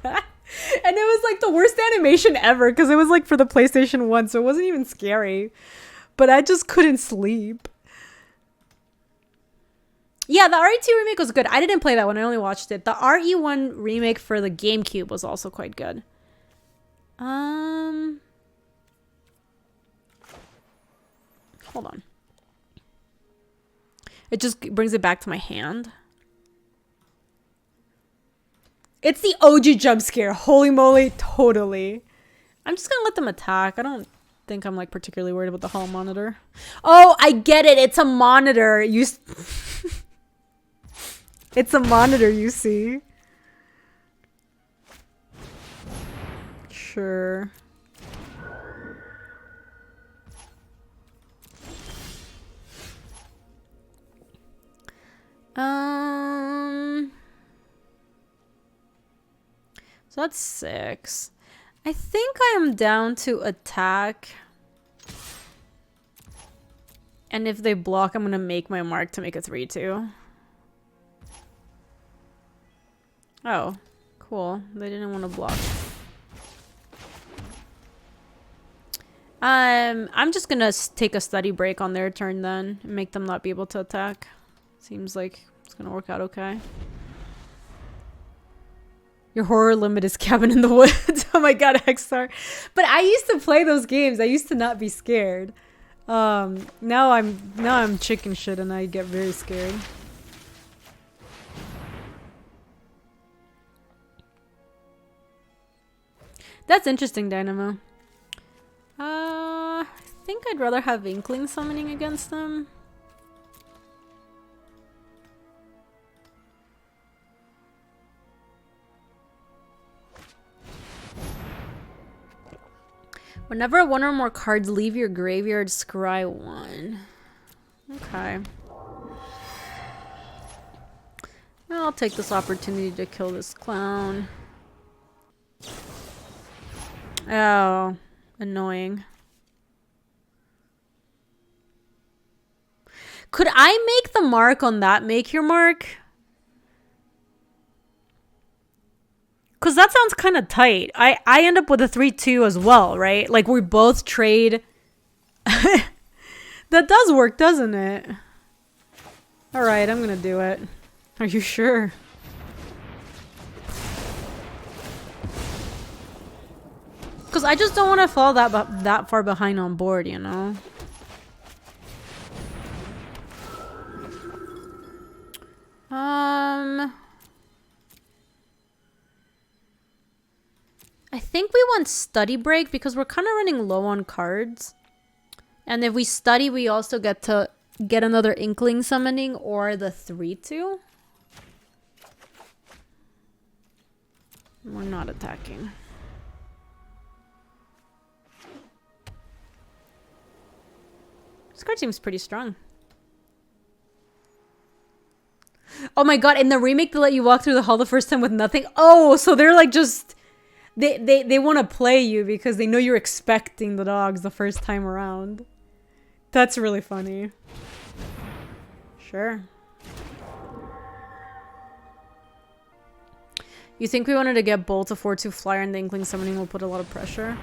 it was like the worst animation ever because it was like for the PlayStation 1, so it wasn't even scary. But I just couldn't sleep. Yeah, the RE2 remake was good. I didn't play that one. I only watched it. The RE1 remake for the GameCube was also quite good. Hold on. It just brings it back to my hand. It's the OG jump scare. Holy moly, totally. I'm just gonna let them attack. I don't think I'm like particularly worried about the hall monitor. Oh, I get it. It's a monitor. It's a monitor, you see. Sure. So that's 6. I think I am down to attack. And if they block, I'm gonna make my mark to make a 3/2. Oh, cool. They didn't want to block. I'm just gonna take a study break on their turn then and make them not be able to attack. Seems like it's gonna work out okay. Your horror limit is Cabin in the Woods. Oh my god, XR. But I used to play those games. I used to not be scared. Now I'm chicken shit and I get very scared. That's interesting, Dynamo. I think I'd rather have Inkling summoning against them. Whenever one or more cards leave your graveyard, scry 1. Okay. I'll take this opportunity to kill this clown. Oh, annoying. Could I make the mark on that make your mark? Because that sounds kind of tight. I end up with a 3/2 as well, right? Like we both trade. That does work, doesn't it? Alright, I'm gonna do it. Are you sure? Because I just don't want to fall that far behind on board, you know? I think we want study break because we're kind of running low on cards. And if we study, we also get to get another Inkling summoning or the 3/2. We're not attacking. This card seems pretty strong. Oh my god, in the remake they let you walk through the hall the first time with nothing? Oh, so they're like just... They want to play you because they know you're expecting the dogs the first time around. That's really funny. Sure. You think we wanted to get Bolt a 4/2 flyer and the Inkling summoning will put a lot of pressure?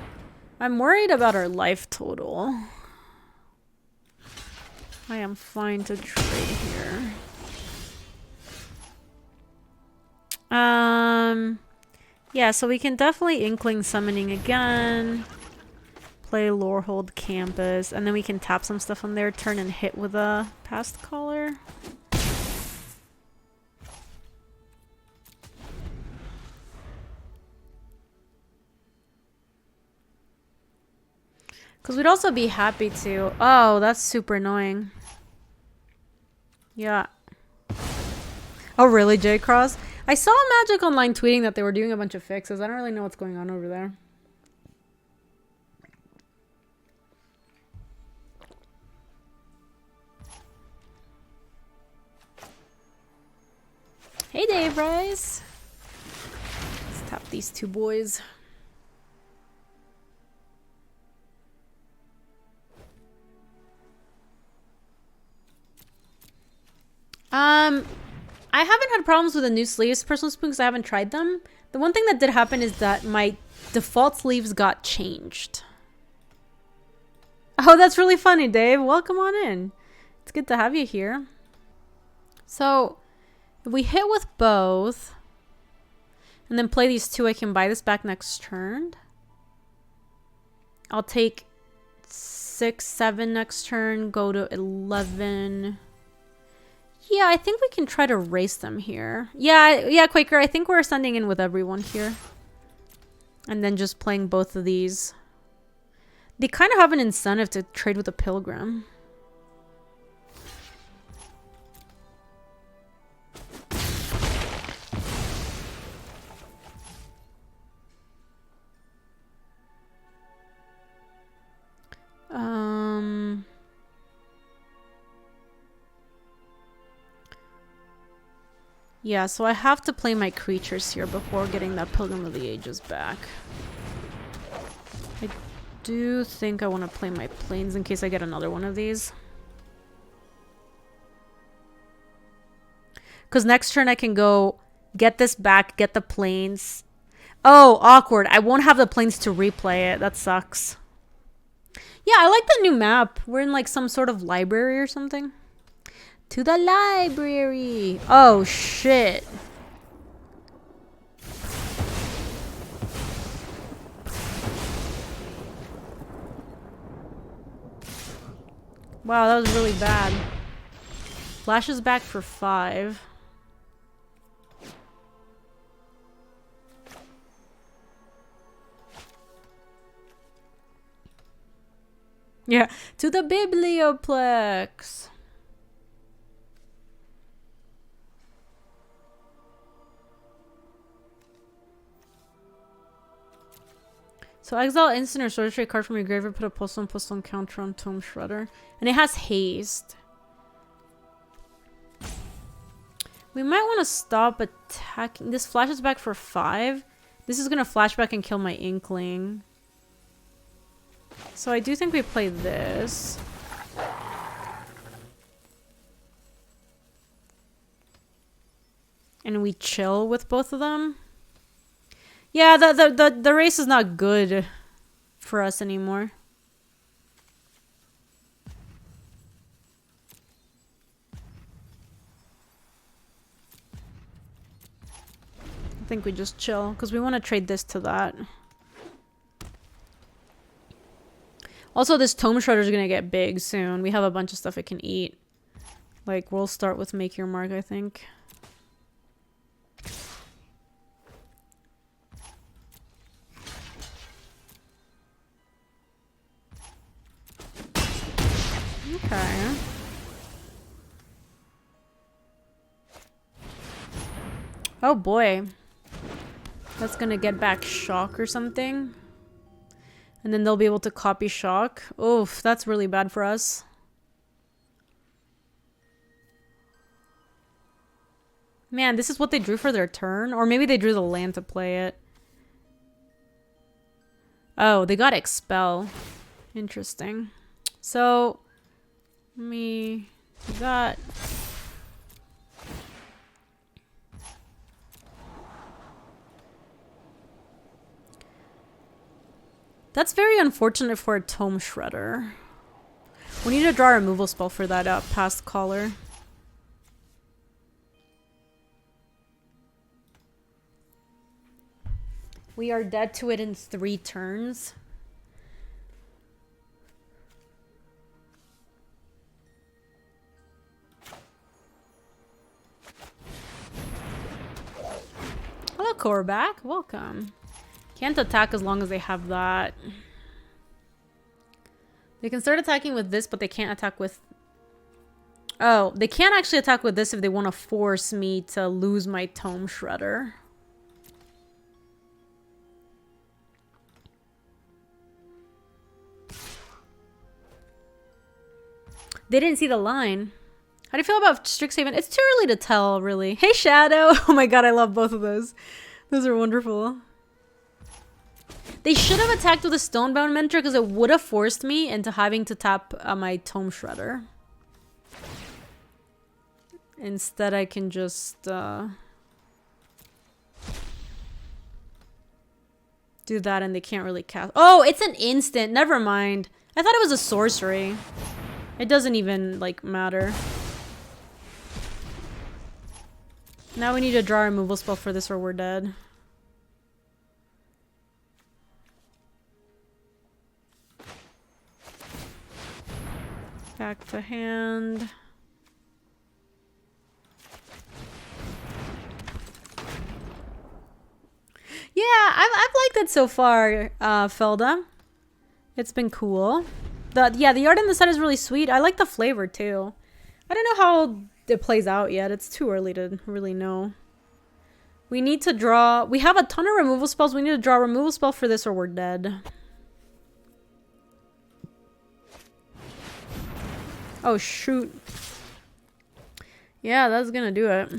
I'm worried about our life total. I am fine to trade here. Yeah, so we can definitely Inkling Summoning again. Play Lorehold Campus. And then we can tap some stuff on their turn and hit with a Past Caller. Because we'd also be happy to... Oh, that's super annoying. Yeah. Oh, really, J-Cross? I saw Magic Online tweeting that they were doing a bunch of fixes. I don't really know what's going on over there. Hey, Dave Rice. Let's tap these two boys. I haven't had problems with the new sleeves, personal spoon, because I haven't tried them. The one thing that did happen is that my default sleeves got changed. Oh, that's really funny, Dave. Welcome on in. It's good to have you here. So, if we hit with both, and then play these two, I can buy this back next turn. I'll take 6, 7 next turn, go to 11... Yeah, I think we can try to race them here. Yeah, Quaker, I think we're sending in with everyone here. And then just playing both of these. They kind of have an incentive to trade with a Pilgrim. Yeah, so I have to play my creatures here before getting that Pilgrim of the Ages back. I do think I want to play my planes in case I get another one of these. Because next turn I can go get this back, get the planes. Oh, awkward. I won't have the planes to replay it. That sucks. Yeah, I like the new map. We're in like some sort of library or something. To the library. Oh, shit. Wow, that was really bad. Flashes back for 5. Yeah, to the Biblioplex. So exile instant or sorcery card from your graveyard, put a +1/+1 counter on Tome Shredder. And it has haste. We might want to stop attacking. This flashes back for 5. This is going to flash back and kill my Inkling. So I do think we play this. And we chill with both of them. Yeah, the race is not good for us anymore. I think we just chill because we want to trade this to that. Also, this Tome Shredder is going to get big soon. We have a bunch of stuff it can eat. Like, we'll start with Make Your Mark, I think. Okay. Oh boy. That's gonna get back Shock or something. And then they'll be able to copy Shock. Oof, that's really bad for us. Man, this is what they drew for their turn? Or maybe they drew the land to play it. Oh, they got Expel. Interesting. So, let me do that. That's very unfortunate for a Tome Shredder. We need to draw a removal spell for that past caller. We are dead to it in 3 turns. Hello, Korvac. Welcome. Can't attack as long as they have that. They can start attacking with this, but they can't attack with... Oh, they can't actually attack with this if they want to force me to lose my Tome Shredder. They didn't see the line. How do you feel about Strixhaven? It's too early to tell, really. Hey, Shadow! Oh my god, I love both of those. Those are wonderful. They should have attacked with a Stonebound Mentor because it would have forced me into having to tap my Tome Shredder. Instead, I can just do that and they can't really cast. Oh, it's an instant. Never mind. I thought it was a sorcery. It doesn't even, like, matter. Now we need to draw a removal spell for this or we're dead. Back to hand. Yeah, I've liked it so far, Felda. It's been cool. The art in the set is really sweet. I like the flavor too. I don't know how it plays out yet. It's too early to really know. We need to draw... We have a ton of removal spells. We need to draw a removal spell for this or we're dead. Oh, shoot. Yeah, that's gonna do it.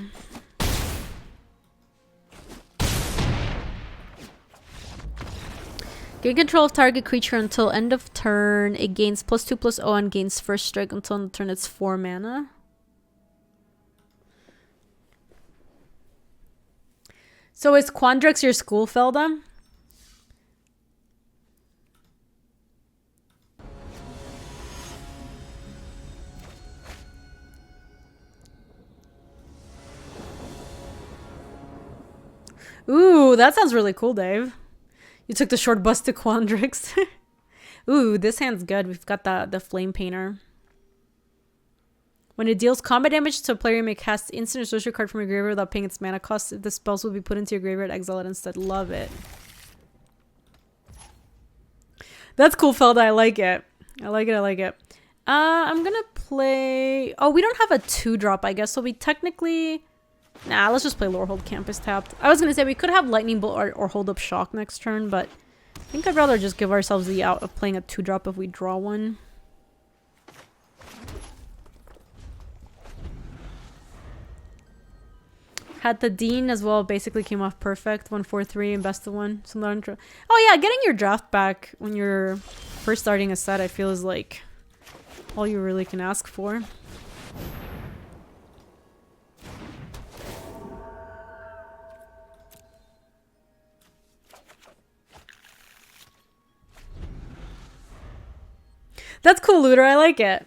Gain control of target creature until end of turn. It gains +2/+0 and gains first strike until end of turn. It's 4 mana. So is Quandrix your school, Felda? Ooh, that sounds really cool, Dave. You took the short bus to Quandrix. Ooh, this hand's good. We've got the Flame Painter. When it deals combat damage to a player, you may cast instant or sorcery card from your graveyard without paying its mana cost. If the spells will be put into your graveyard, exile it instead. Love it. That's cool, Felda. I like it. I like it. I'm gonna play... Oh, we don't have a 2-drop, I guess. So we technically... Nah, let's just play Lorehold Campus tapped. I was gonna say we could have Lightning Bolt or Hold Up Shock next turn, but I think I'd rather just give ourselves the out of playing a 2-drop if we draw one. Had the Dean as well, basically came off perfect. 1/4/3 and best of one. So not oh yeah, getting your draft back when you're first starting a set, I feel is like all you really can ask for. That's cool, Looter. I like it.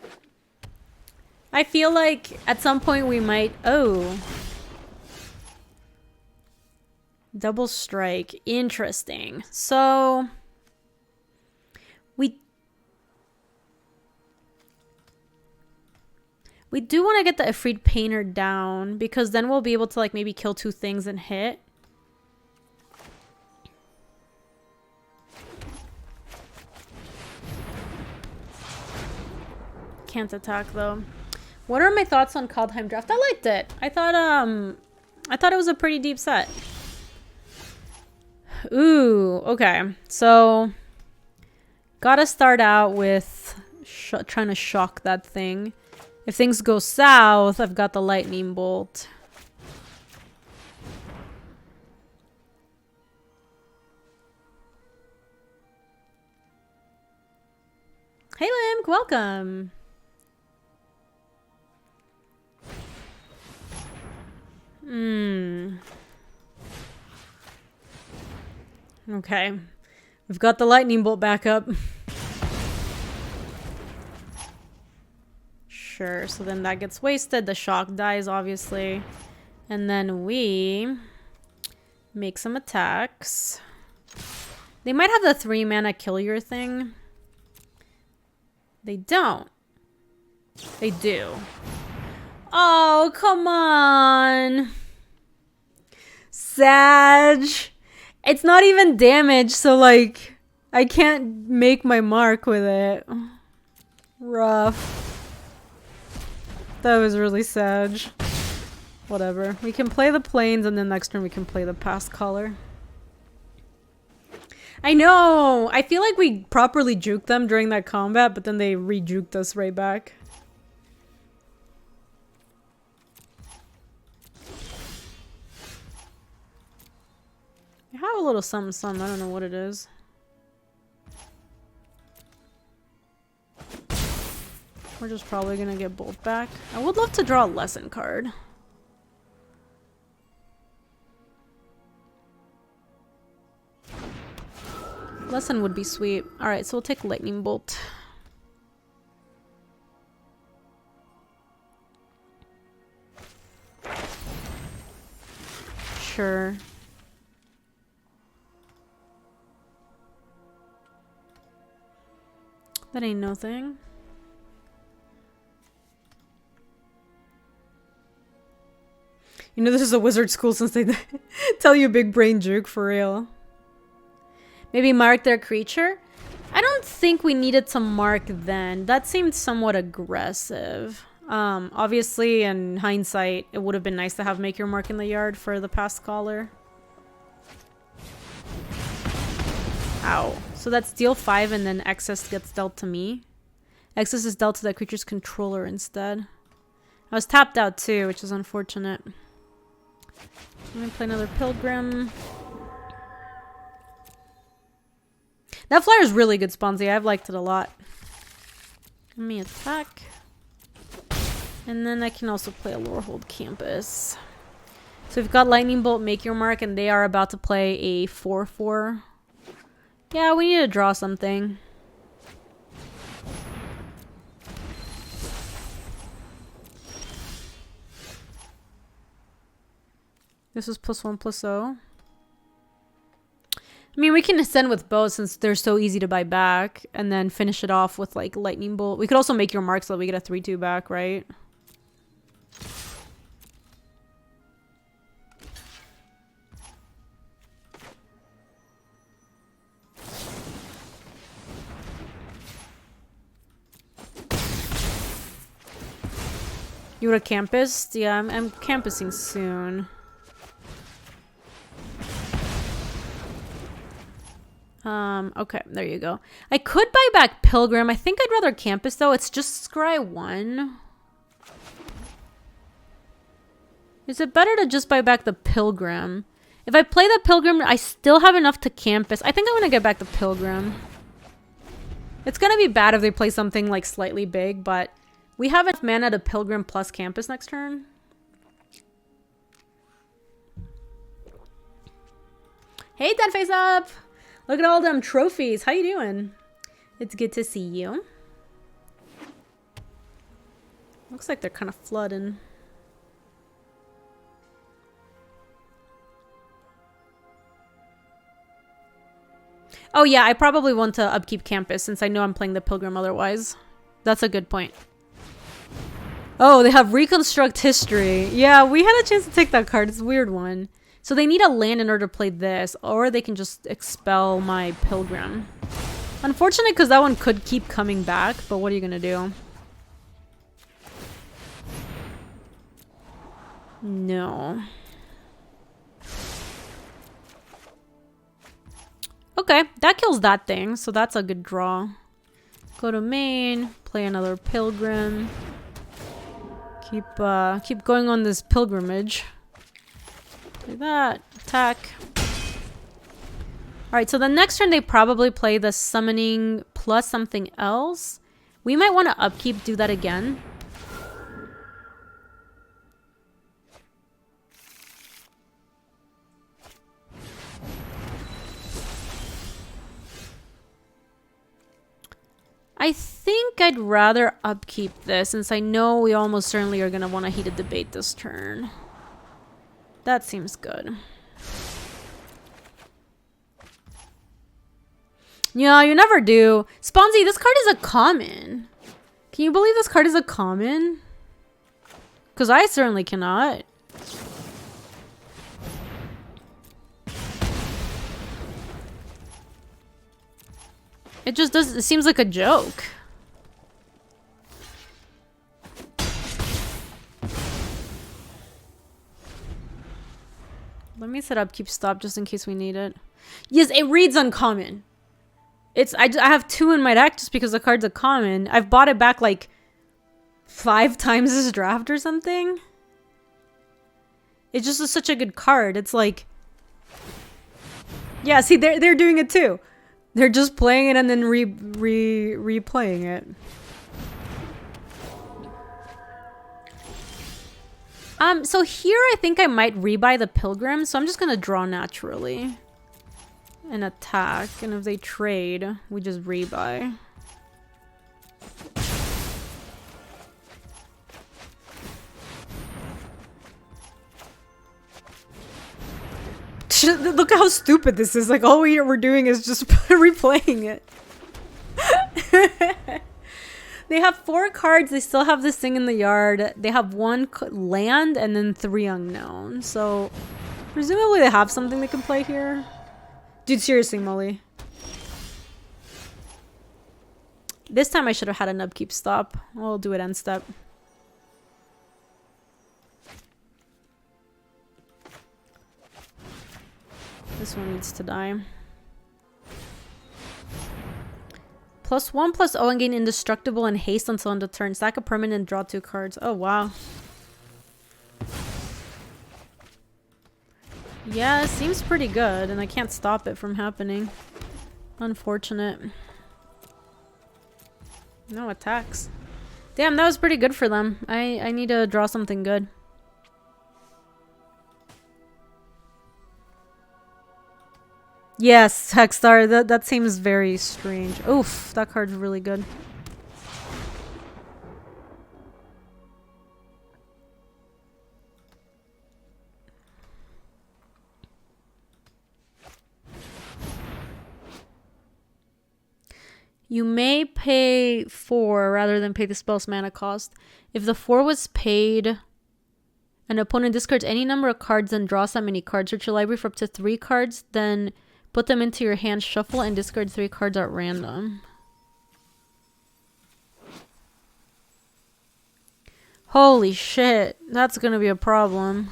I feel like at some point we might... Oh. Double strike. Interesting. So... We do want to get the Ifrit Painter down, because then we'll be able to like maybe kill 2 things and hit. Can't attack though. What are my thoughts on Kaldheim Draft? I liked it. I thought it was a pretty deep set. Ooh, okay. So gotta start out with trying to shock that thing. If things go south, I've got the Lightning Bolt. Hey Limk, welcome. Okay. We've got the lightning bolt back up. Sure, so then that gets wasted. The shock dies, obviously. And then we make some attacks. They might have the 3 mana kill your thing. They don't. They do. Oh, come on. Sag. It's not even damage, so like I can't make my mark with it. Rough. That was really Sag. Whatever. We can play the planes and then next turn we can play the past color. I know! I feel like we properly juked them during that combat, but then they re-juked us right back. I have a little something something, I don't know what it is. We're just probably gonna get both back. I would love to draw a lesson card. Lesson would be sweet. Alright, so we'll take Lightning Bolt. Sure. That ain't no thing. You know this is a wizard school since they tell you big brain juke for real. Maybe mark their creature? I don't think we needed to mark then. That seemed somewhat aggressive. Obviously, in hindsight, it would have been nice to have make your mark in the yard for the past caller. Ow. So that's deal 5 and then excess gets dealt to me. Excess is dealt to that creature's controller instead. I was tapped out too, which is unfortunate. I'm gonna play another Pilgrim. That flyer is really good, Sponzy. I've liked it a lot. Let me attack. And then I can also play a Lorehold Campus. So we've got Lightning Bolt, make your mark, and they are about to play a 4/4. Yeah, we need to draw something. This is +1/+0. I mean, we can ascend with both since they're so easy to buy back, and then finish it off with like Lightning Bolt. We could also make your mark so that we get a 3/2 back, right? You would have campused? Yeah, I'm campusing soon. Okay, there you go. I could buy back Pilgrim. I think I'd rather campus though. It's just scry 1. Is it better to just buy back the Pilgrim? If I play the Pilgrim, I still have enough to campus. I think I'm gonna get back the Pilgrim. It's gonna be bad if they play something like slightly big, but we have enough mana to Pilgrim plus campus next turn. Hey, Dead Face Up! Look at all them trophies. How you doing? It's good to see you. Looks like they're kind of flooding. Oh yeah, I probably want to upkeep campus since I know I'm playing the Pilgrim otherwise. That's a good point. Oh, they have Reconstruct History. Yeah, we had a chance to take that card. It's a weird one. So they need a land in order to play this, or they can just expel my Pilgrim. Unfortunate because that one could keep coming back, but what are you gonna do? No. Okay, that kills that thing, so that's a good draw. Go to main, play another Pilgrim. Keep going on this pilgrimage. Play that. Attack. Alright, so the next turn they probably play the summoning plus something else. We might want to upkeep, do that again. I think I'd rather upkeep this since I know we almost certainly are going to want a heated debate this turn. That seems good. Yeah, you never do. Sponzy, this card is a common. Can you believe this card is a common? Because I certainly cannot. It just does. It seems like a joke. Let me set up keep stop just in case we need it. Yes, it reads uncommon. I have 2 in my deck just because the card's a common. I've bought it back like 5 times this draft or something. It just is such a good card. It's like, yeah. See, they're doing it too. They're just playing it and then replaying it. So here I think I might rebuy the Pilgrim, so I'm just gonna draw naturally and attack, and if they trade, we just rebuy. Look how stupid this is. Like, all we're doing is just replaying it. They have 4 cards. They still have this thing in the yard. They have 1 land and then 3 unknown. So, presumably they have something they can play here. Dude, seriously, Molly. This time I should have had an upkeep stop. We'll do it end step. This one needs to die. +1/+0 and gain indestructible and haste until end of turn. Stack a permanent, draw 2 cards. Oh, wow. Yeah, it seems pretty good, and I can't stop it from happening. Unfortunate. No attacks. Damn, that was pretty good for them. I need to draw something good. Yes, Hexstar. That seems very strange. Oof, that card's really good. You may pay 4 rather than pay the spell's mana cost. If the 4 was paid, an opponent discards any number of cards and draws that many cards. Search your library for up to 3 cards, then put them into your hand, shuffle, and discard 3 cards at random. Holy shit, that's gonna be a problem.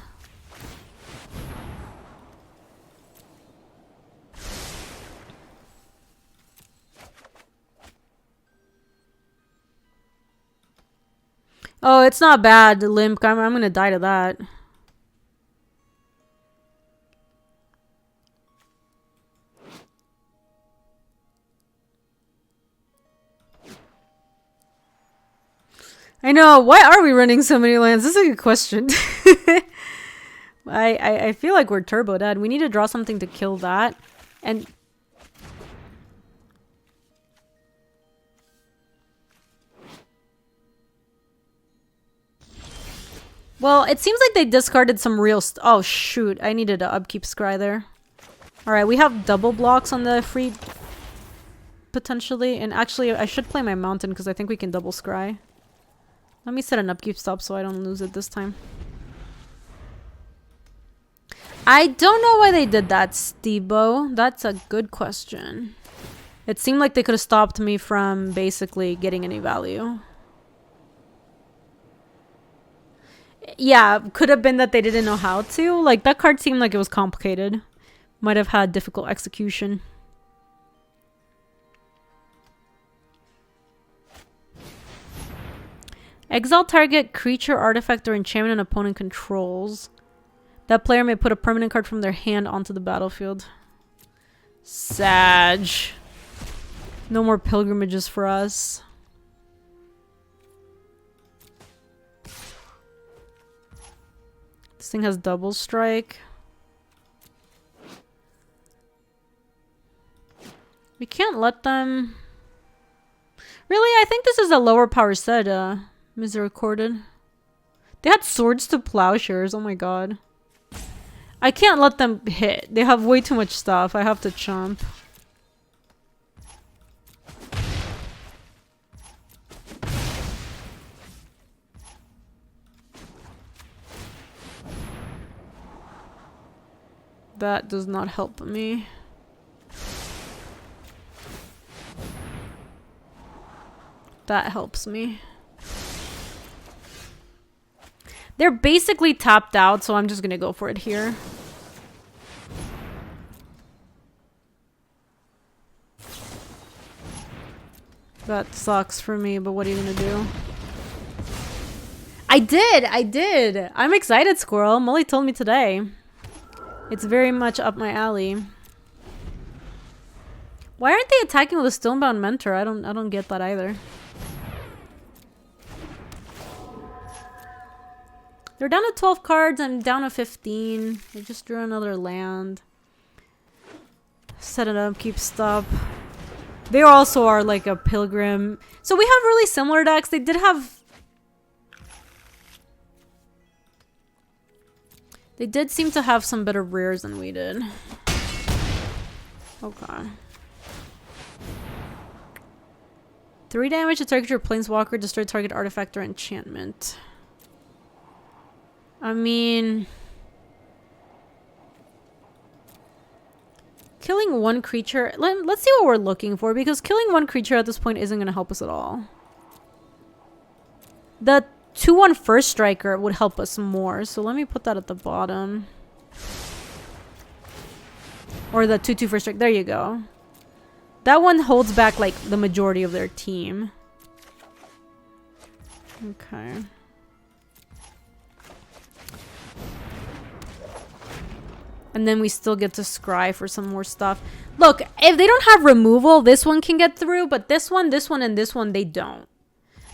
Oh, it's not bad, Limp. I'm gonna die to that. I know. Why are we running so many lands? This is a good question. I feel like we're turbo dead. We need to draw something to kill that. And well, it seems like they discarded some real oh shoot, I needed to upkeep scry there. Alright, we have double blocks on the free potentially, and actually I should play my mountain because I think we can double scry. Let me set an upkeep stop so I don't lose it this time. I don't know why they did that, Stebo. That's a good question. It seemed like they could have stopped me from basically getting any value. Yeah, could have been that they didn't know how to. Like, that card seemed like it was complicated. Might have had difficult execution. Exile target creature, artifact, or enchantment an opponent controls. That player may put a permanent card from their hand onto the battlefield. Sag. No more pilgrimages for us. This thing has double strike. We can't let them... Really? I think this is a lower power set, misrecorded. They had swords to plowshares. Oh my god. I can't let them hit. They have way too much stuff. I have to chomp. That does not help me. That helps me. They're basically tapped out, so I'm just gonna go for it here. That sucks for me, but what are you gonna do? I did! I'm excited, Squirrel. Molly told me today. It's very much up my alley. Why aren't they attacking with a Stonebound Mentor? I don't get that either. They're down to 12 cards. I'm down to 15. They just drew another land. Set it up, keep stop. They also are like a Pilgrim. So we have really similar decks. They did have... They did seem to have some better rares than we did. Okay. 3 damage to target your Planeswalker, destroy target artifact or enchantment. I mean... Killing one creature... Let's see what we're looking for, because killing one creature at this point isn't going to help us at all. The 2/1 first striker would help us more, so let me put that at the bottom. Or the 2/2 first strike. There you go. That one holds back like the majority of their team. Okay. And then we still get to scry for some more stuff. Look, if they don't have removal, this one can get through, but this one, and this one, they don't.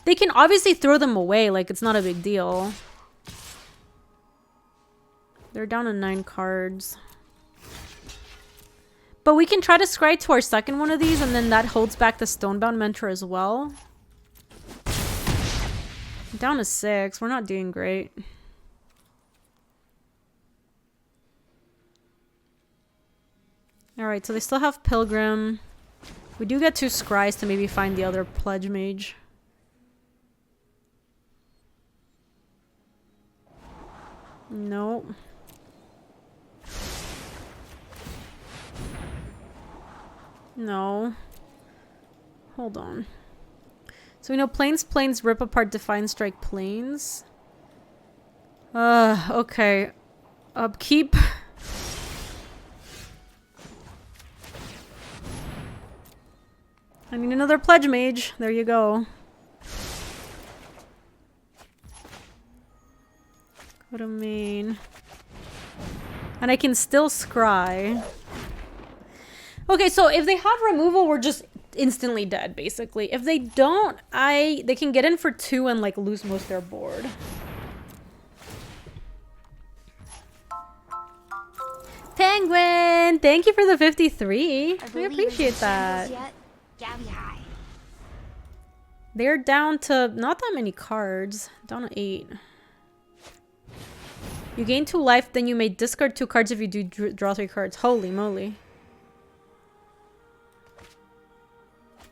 They can obviously throw them away, like it's not a big deal. They're down to 9 cards. But we can try to scry to our second one of these, and then that holds back the Stonebound Mentor as well. Down to 6. We're not doing great. Alright, so they still have Pilgrim. We do get 2 scries to maybe find the other Pledge Mage. Nope. No. Hold on. So we know Plains, rip apart, define, strike, Plains. Okay. Upkeep. I need another Pledge Mage. There you go. Go to main. And I can still scry. Okay, so if they have removal, we're just instantly dead, basically. If they don't, they can get in for 2 and like lose most of their board. Penguin! Thank you for the 53. We appreciate that. Gaby high. They're down to not that many cards. Down to 8. You gain 2 life, then you may discard 2 cards if you do draw 3 cards. Holy moly.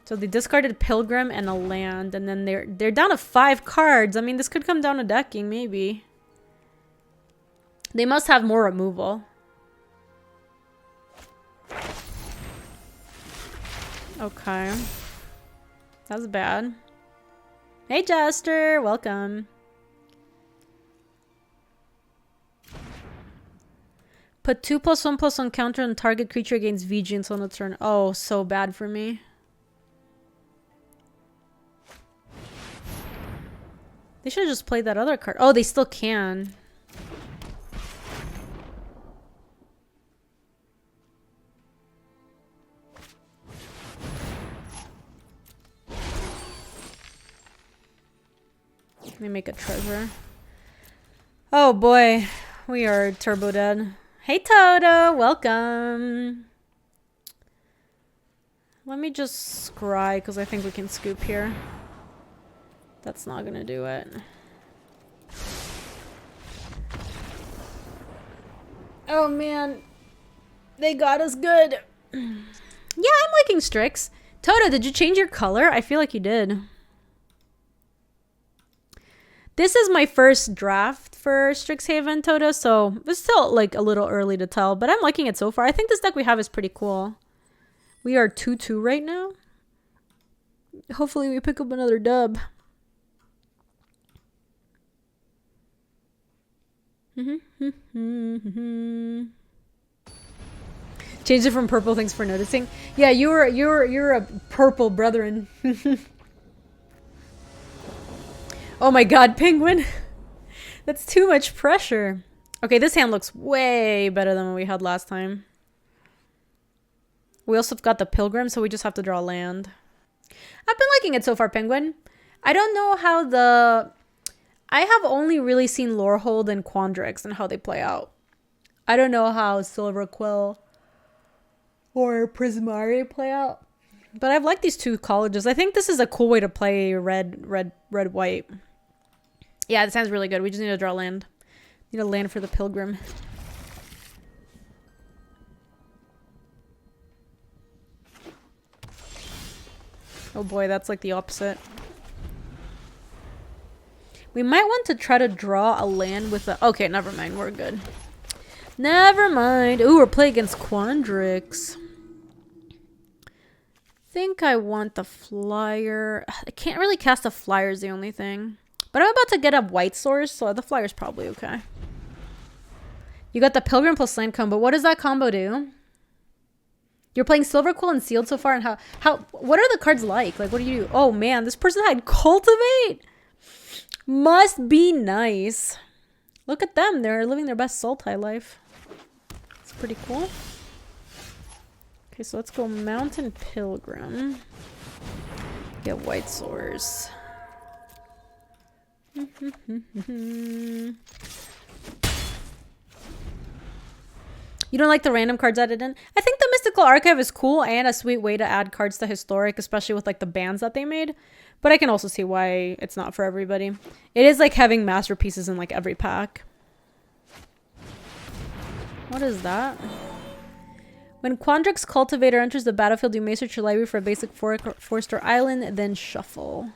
So they discarded Pilgrim and a land, and then they're down to 5 cards. I mean, this could come down to decking, maybe. They must have more removal. Okay. That's bad. Hey, Jester! Welcome. Put 2+1/+1 counter on target creature against VG until end of turn. Oh, so bad for me. They should have just played that other card. Oh, they still can. Let me make a treasure. Oh boy, we are turbo dead. Hey Toto, welcome. Let me just scry, because I think we can scoop here. That's not gonna do it. Oh man. They got us good. Yeah, I'm liking Strix. Toto, did you change your color? I feel like you did. This is my first draft for Strixhaven, Toto, so it's still like a little early to tell, but I'm liking it so far. I think this deck we have is pretty cool. We are 2-2 right now. Hopefully we pick up another dub. Change it from purple, thanks for noticing. Yeah, you're a purple brethren. Oh my god, penguin. That's too much pressure. Okay, this hand looks way better than what we had last time. We also got the pilgrim, so we just have to draw land. I've been liking it so far, penguin. I don't know how the... I have only really seen Lorehold and Quandrix and how they play out. I don't know how Silver Quill or Prismari play out. But I've liked these two colleges. I think this is a cool way to play red, white. Yeah, this hand's really good. We just need to draw land. Need a land for the pilgrim. Oh boy, that's like the opposite. We might want to try to draw a land with a... Okay, never mind. We're good. Never mind. Ooh, we're playing against Quandrix. Think I want the flyer. I can't really cast a flyer is the only thing. But I'm about to get a white source, so the flyer's probably okay. You got the pilgrim plus land combo. What does that combo do? You're playing Silver Quill and Sealed so far, and what are the cards like? Like, what do you do? Oh man, this person had Cultivate. Must be nice. Look at them. They're living their best Sultai life. It's pretty cool. Okay, so let's go Mountain Pilgrim. Get White Source. You don't like the random cards added in? I think the Mystical Archive is cool and a sweet way to add cards to Historic, especially with like the bands that they made. But I can also see why it's not for everybody. It is like having masterpieces in like every pack. What is that? When Quandrix Cultivator enters the battlefield, you may search your library for a basic forest or island, then shuffle.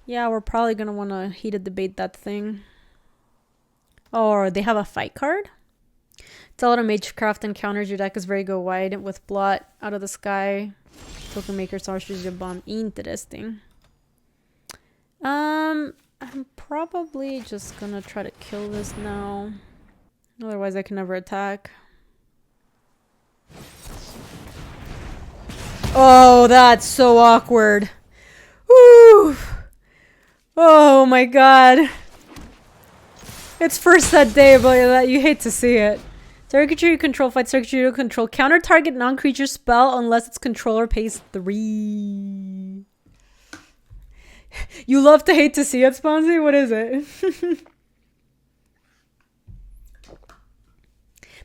Yeah, we're probably going to want to heated debate that thing. Oh, they have a fight card? Tell it a Magecraft encounters. Your deck is very go wide with Blot out of the sky. Token Maker, Sorcerer's your bomb. Interesting. I'm probably just gonna try to kill this now. Otherwise I can never attack. Oh, that's so awkward. Woo! Oh my god. It's first that day, but you hate to see it. Target creature you control fights target creature you control. Counter target non-creature spell unless its controller pays 3. You love to hate to see it, Sponsy? What is it?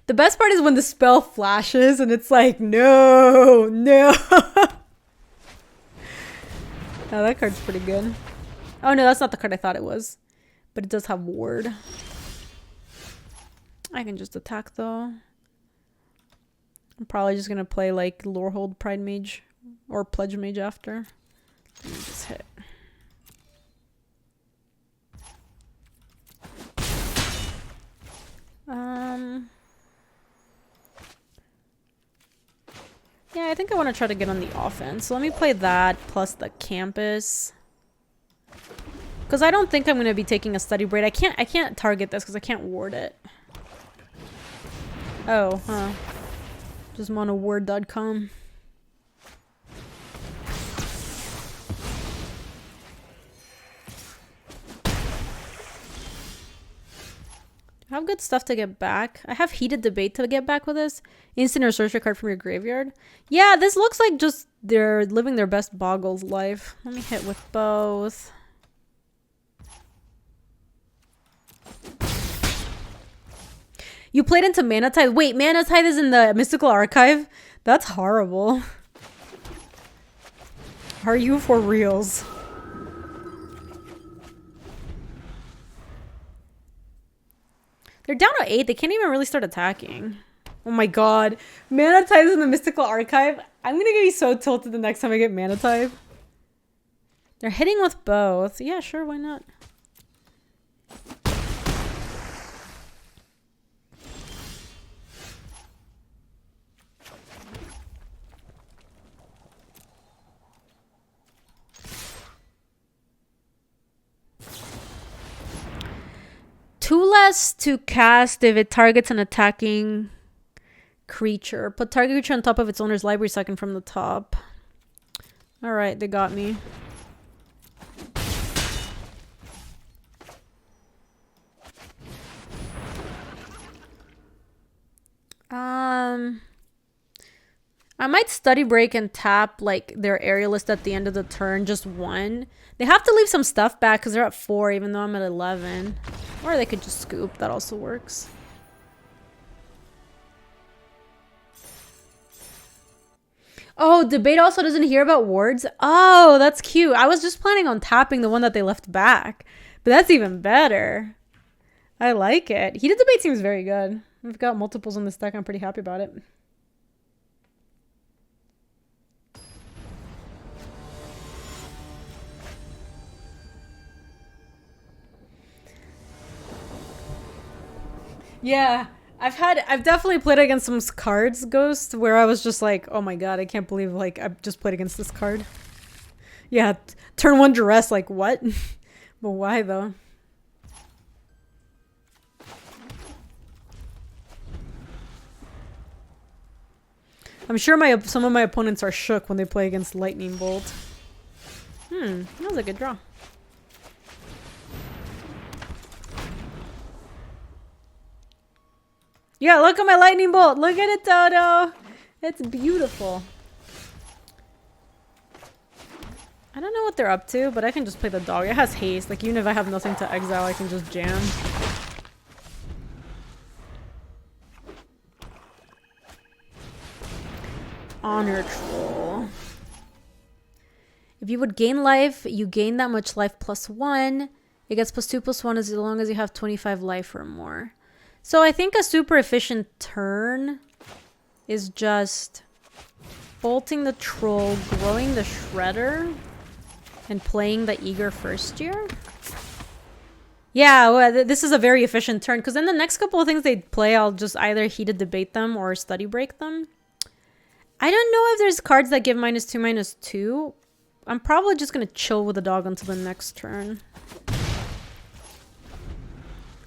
The best part is when the spell flashes and it's like, no, no. Oh, that card's pretty good. Oh no, that's not the card I thought it was. But it does have ward. I can just attack though. I'm probably just gonna play like Lorehold Pride Mage or Pledge Mage after. Let me just hit. Yeah, I think I want to try to get on the offense. So let me play that plus the campus. Because I don't think I'm going to be taking a Study Braid. I can't target this because I can't ward it. Oh, huh. Just monoward.com. I have good stuff to get back. I have Heated Debate to get back with this. Instant or sorcery card from your graveyard. Yeah, this looks like just they're living their best Boggles life. Let me hit with both. You played into Mana Tithe? Wait, Mana Tithe is in the Mystical Archive? That's horrible. Are you for reals? They're down to 8. They can't even really start attacking. Oh my god. Mana Type is in the Mystical Archive. I'm gonna be so tilted the next time I get Mana Type. They're hitting with both. Yeah, sure, why not? Two less to cast if it targets an attacking creature. Put target creature on top of its owner's library second from the top. Alright, they got me. I might study break and tap like their area list at the end of the turn, just one. They have to leave some stuff back because they're at 4 even though I'm at 11. Or they could just scoop, that also works. Oh, debate also doesn't hear about wards? Oh, that's cute. I was just planning on tapping the one that they left back. But that's even better. I like it. Heated debate seems very good. We've got multiples in this deck. I'm pretty happy about it. Yeah, I've definitely played against some cards, Ghost, where I was just like, oh my god, I can't believe like I just played against this card. Yeah, turn 1 duress, like what? But why though? I'm sure some of my opponents are shook when they play against Lightning Bolt. That was a good draw. Yeah, look at my lightning bolt. Look at it, Toto. It's beautiful. I don't know what they're up to, but I can just play the dog. It has haste. Like, even if I have nothing to exile, I can just jam. Honor Troll. If you would gain life, you gain that much life +1. It gets +2/+1 as long as you have 25 life or more. So I think a super efficient turn is just bolting the troll, growing the shredder, and playing the eager first year. Yeah, well, this is a very efficient turn because then the next couple of things they play, I'll just either heated debate them or study break them. I don't know if there's cards that give -2/-2. I'm probably just going to chill with the dog until the next turn.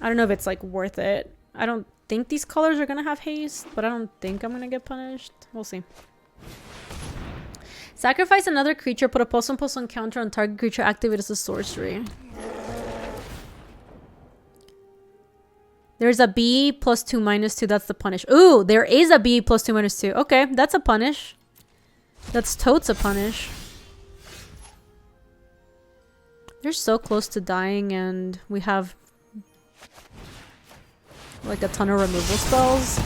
I don't know if it's like worth it. I don't think these colors are going to have haste, but I don't think I'm going to get punished. We'll see. Sacrifice another creature, put a +1/+1 counter on target creature, activate as a sorcery. There's a B +2/-2, that's the punish. Ooh, there is a B +2/-2. Okay, that's a punish. That's totes a punish. They're so close to dying and we have like a ton of removal spells.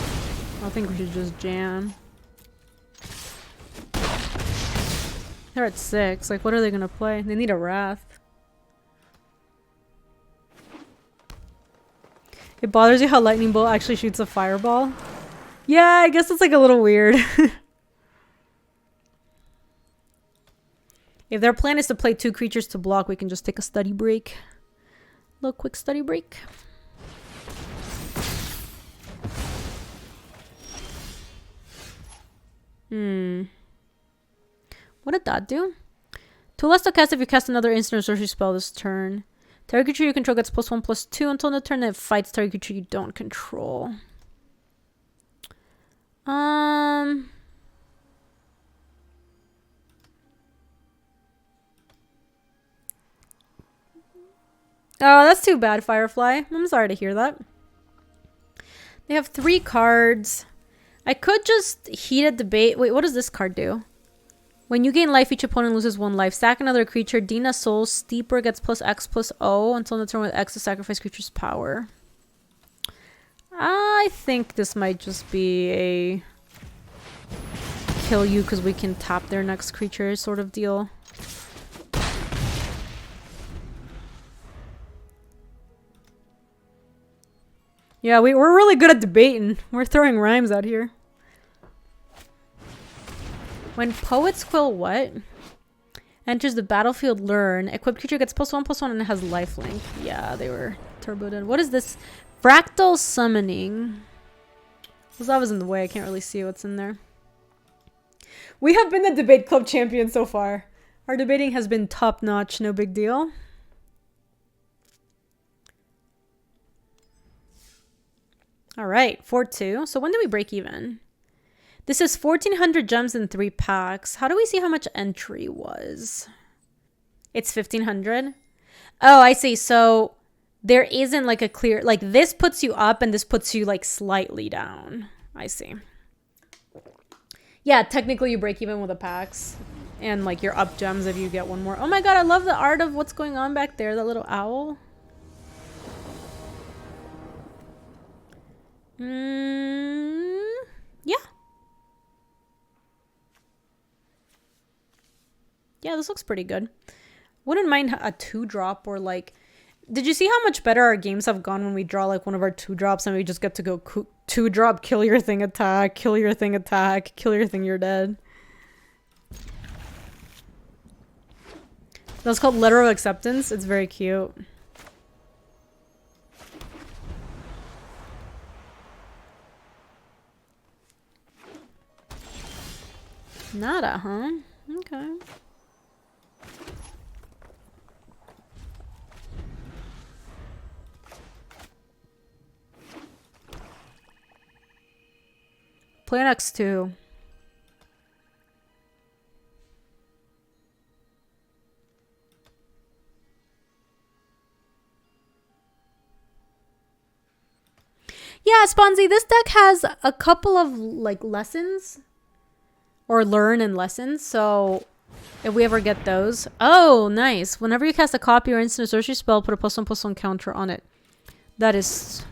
I think we should just jam. They're at 6. Like, what are they gonna play? They need a Wrath. It bothers you how Lightning Bolt actually shoots a fireball? Yeah, I guess it's like a little weird. If their plan is to play 2 creatures to block, we can just take a study break. Little quick study break. What did that do? 2 less to cast if you cast another instant or sorcery spell this turn. Target creature you control gets +1/+2 until the turn it fights target creature you don't control. Oh, that's too bad, Firefly. I'm sorry to hear that. They have 3 cards. I could just heated debate. Wait, what does this card do? When you gain life, each opponent loses 1 life. Sack another creature. Dina Soul. Steeper gets +X/+O until the turn with X to sacrifice creature's power. I think this might just be a kill you because we can tap their next creature sort of deal. Yeah, we're really good at debating. We're throwing rhymes out here. When Poet's Quill what? Enters the battlefield, learn. Equipped creature gets +1/+1 and it has lifelink. Yeah, they were turboed in. What is this? Fractal Summoning. Because that was in the way. I can't really see what's in there. We have been the debate club champion so far. Our debating has been top notch. No big deal. All right, 4-2. So when do we break even? This is 1,400 gems in 3 packs. How do we see how much entry was? It's 1,500. Oh, I see. So there isn't like a clear, like this puts you up and this puts you like slightly down. I see. Yeah, technically you break even with the packs and like you're up gems if you get one more. Oh my god, I love the art of what's going on back there. That little owl. Yeah. Yeah, this looks pretty good. Wouldn't mind a 2-drop or like... Did you see how much better our games have gone when we draw like one of our 2-drops and we just get to go 2-drop, kill your thing, attack, kill your thing, attack, kill your thing, you're dead. That's called Letter of Acceptance. It's very cute. Nada, huh? Okay. Play next 2. Yeah, Sponzy, this deck has a couple of like lessons or learn and lessons. So if we ever get those. Oh, nice. Whenever you cast a copy or instant sorcery spell, put a +1/+1 counter on it. That is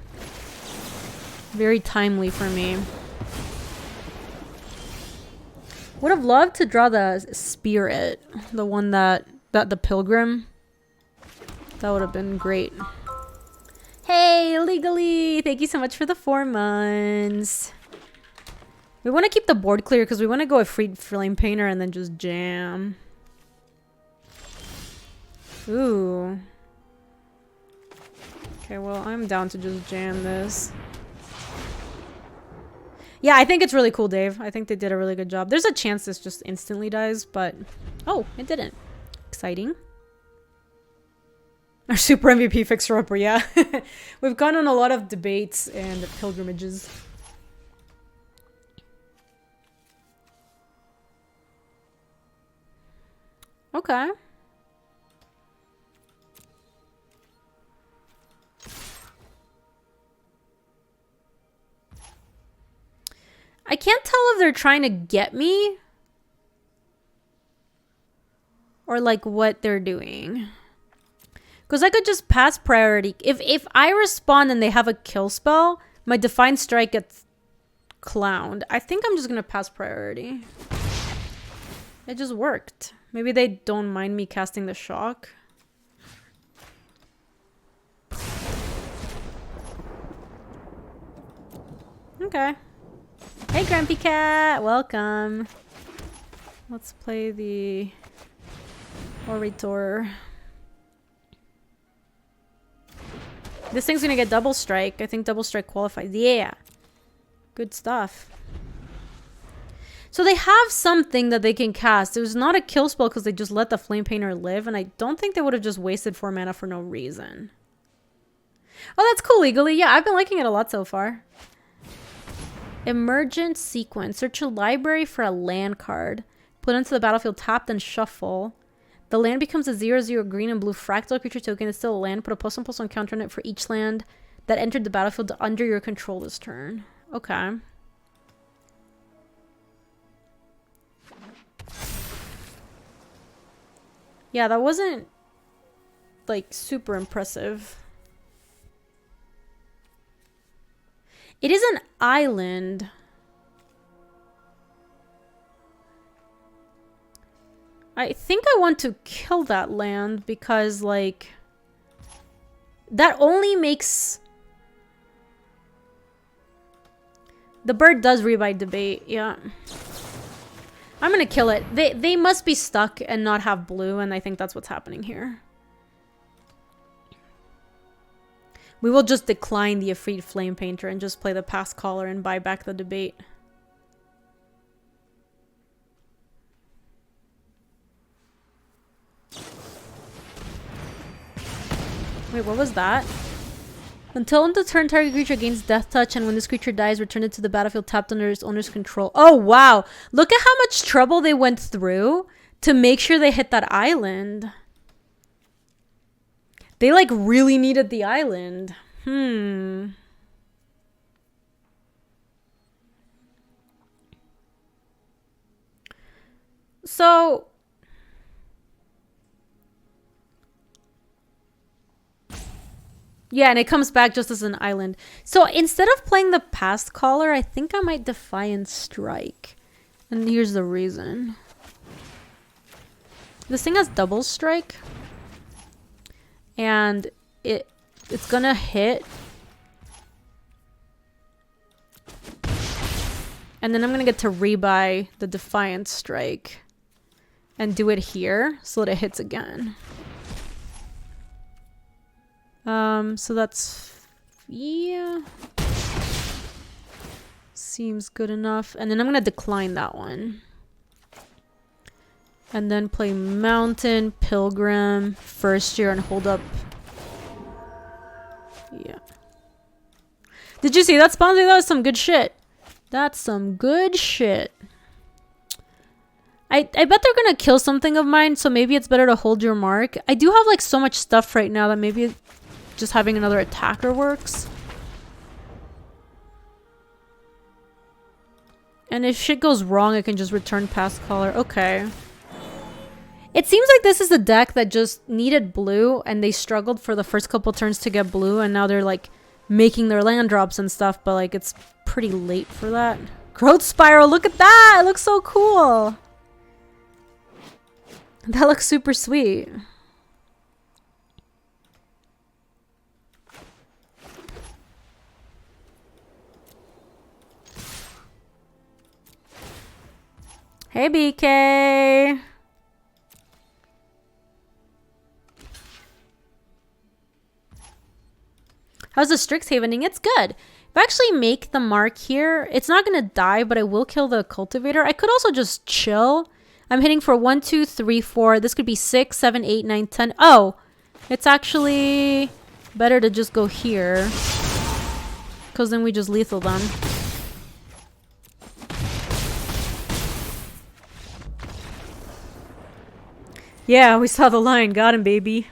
very timely for me. Would have loved to draw the spirit, the one that the pilgrim. That would have been great. Hey, Legally! Thank you so much for the 4 months. We want to keep the board clear because we want to go a free flame painter and then just jam. Ooh. Okay, well, I'm down to just jam this. Yeah, I think it's really cool, Dave. I think they did a really good job. There's a chance this just instantly dies, but... Oh, it didn't. Exciting. Our super MVP fixer-upper, yeah. We've gone on a lot of debates and pilgrimages. Okay. I can't tell if they're trying to get me or like what they're doing. Because I could just pass priority. If I respond and they have a kill spell, my Divine Strike gets clowned. I think I'm just going to pass priority. It just worked. Maybe they don't mind me casting the shock. Okay. Hey, Grumpy Cat! Welcome. Let's play the Orator. This thing's gonna get double strike. I think double strike qualifies. Yeah. Good stuff. So they have something that they can cast. It was not a kill spell because they just let the Flame Painter live, and I don't think they would have just wasted 4 mana for no reason. Oh, that's cool, Legally. Yeah, I've been liking it a lot so far. Emergent Sequence. Search a library for a land card. Put it into the battlefield tapped and shuffle. The land becomes a 0/0 green and blue fractal creature token. It's still a land. Put a +1/+1 counter on it for each land that entered the battlefield under your control this turn. Okay. Yeah, that wasn't like super impressive. It is an island. I think I want to kill that land because, like, that only makes The bird does rebuy debate, yeah. I'm gonna kill it. They must be stuck and not have blue, and I think that's what's happening here. We will just decline the Efreet Flame Painter and just play the Pass Caller and buy back the debate. Wait, what was that? Until end of turn, target creature gains Death Touch, and when this creature dies, return it to the battlefield tapped under its owner's control. Oh, wow. Look at how much trouble they went through to make sure they hit that island. They, like, really needed the island. So... yeah, and it comes back just as an island. So instead of playing the Past Caller, I think I might Defiant Strike. And here's the reason. This thing has double strike. And it's gonna hit. And then I'm gonna get to rebuy the Defiant Strike. And do it here so that it hits again. So that's, yeah, seems good enough. And then I'm gonna decline that one. And then play Mountain, Pilgrim, First Year, and hold up. Yeah. Did you see that, Sponzy? That was some good shit. That's some good shit. I bet they're gonna kill something of mine, so maybe it's better to hold your mark. I do have like so much stuff right now that maybe just having another attacker works. And if shit goes wrong, I can just return Past Caller. Okay. It seems like this is a deck that just needed blue, and they struggled for the first couple turns to get blue, and now they're like making their land drops and stuff, but like it's pretty late for that. Growth Spiral, look at that! It looks so cool! That looks super sweet. Hey, BK. How's the Strixhavening? It's good. If I actually make the mark here, it's not going to die, but I will kill the cultivator. I could also just chill. I'm hitting for 1, 2, 3, 4. This could be 6, 7, 8, 9, 10. Oh, it's actually better to just go here. Because then we just lethal them. Yeah, we saw the line. Got him, baby.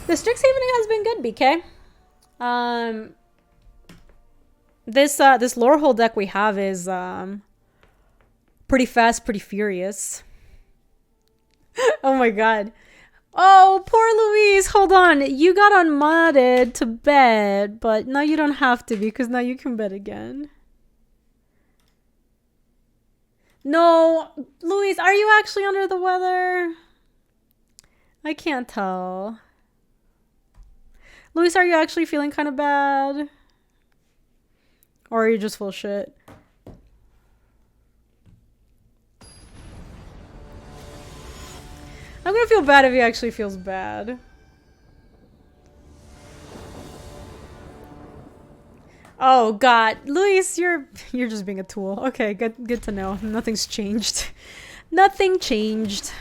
The Strixhavening has been good, BK. This Lorehole deck we have is pretty fast, pretty furious. Oh my god. Oh, poor Louise. Hold on. You got unmodded to bed, but now you don't have to because now you can bet again. No, Louise, are you actually under the weather? I can't tell. Louise, are you actually feeling kind of bad? Or are you just full shit? I'm gonna feel bad if he actually feels bad. Oh god, Luis, you're just being a tool. Okay, good to know. Nothing's changed. Nothing changed.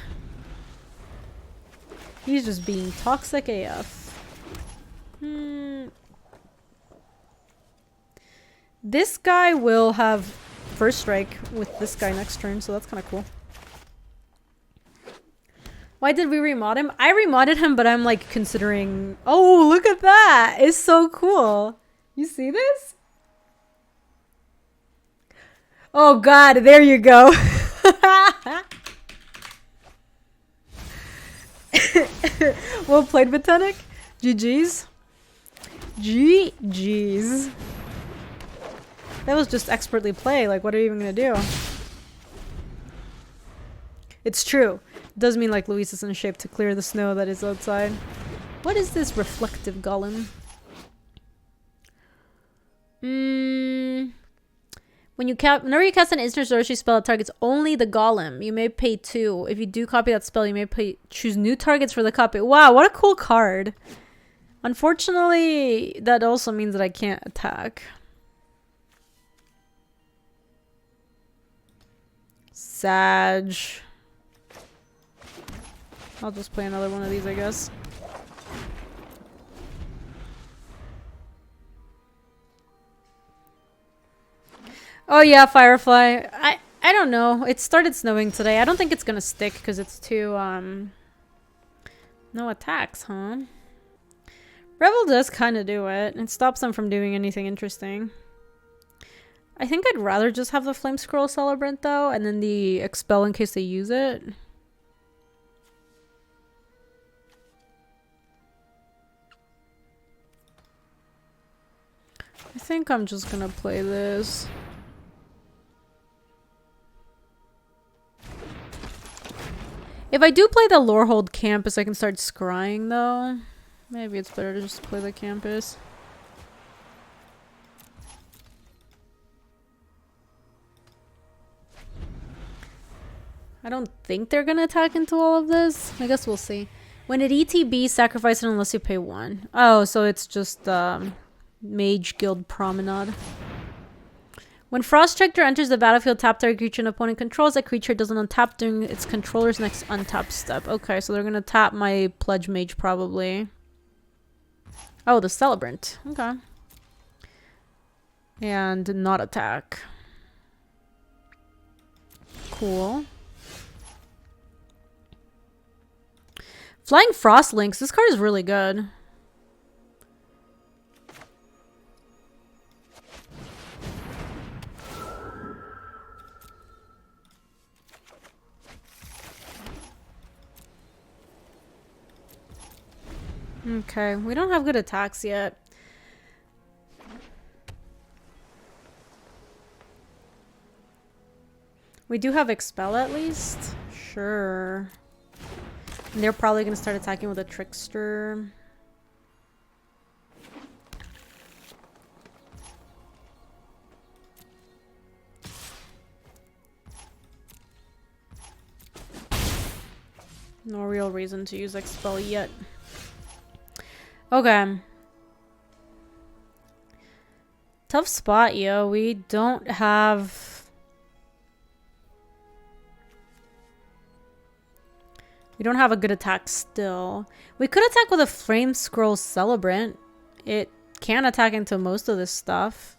He's just being toxic AF. This guy will have first strike with this guy next turn, so that's kind of cool. Why did we remod him? I remodded him, but I'm like considering... Oh, look at that! It's so cool. You see this? Oh god, there you go. Well played, Botanic. GG's. GG's. That was just expertly play. Like, what are you even gonna do? It's true. It does mean like Luis is in shape to clear the snow that is outside. What is this reflective golem? Whenever you cast an instant sorcery spell that targets only the golem, you may pay 2. If you do copy that spell, you may choose new targets for the copy. Wow, what a cool card. Unfortunately, that also means that I can't attack. Sag. I'll just play another one of these, I guess. Oh yeah, Firefly. I don't know. It started snowing today. I don't think it's gonna stick because it's too no attacks, huh? Revel does kind of do it. It stops them from doing anything interesting. I think I'd rather just have the Flame Scroll Celebrant though, and then the Expel in case they use it. I think I'm just gonna play this. If I do play the Lorehold Campus, I can start scrying though. Maybe it's better to just play the Campus. I don't think they're gonna attack into all of this. I guess we'll see. When it ETB, sacrifice it unless you pay 1. Oh, so it's just Mage Guild Promenade. When Frost Spectre enters the battlefield, tap target creature an opponent controls. That creature doesn't untap during its controller's next untap step. Okay, so they're gonna tap my Pledge Mage probably. Oh, the Celebrant. Okay. And not attack. Cool. Flying Frost Lynx. This card is really good. Okay, we don't have good attacks yet. We do have Expel at least. Sure. And they're probably going to start attacking with a Trickster. No real reason to use Expel yet. Okay. Tough spot, yo. We don't have... We don't have a good attack still. We could attack with a Flame Scroll Celebrant. It can attack into most of this stuff.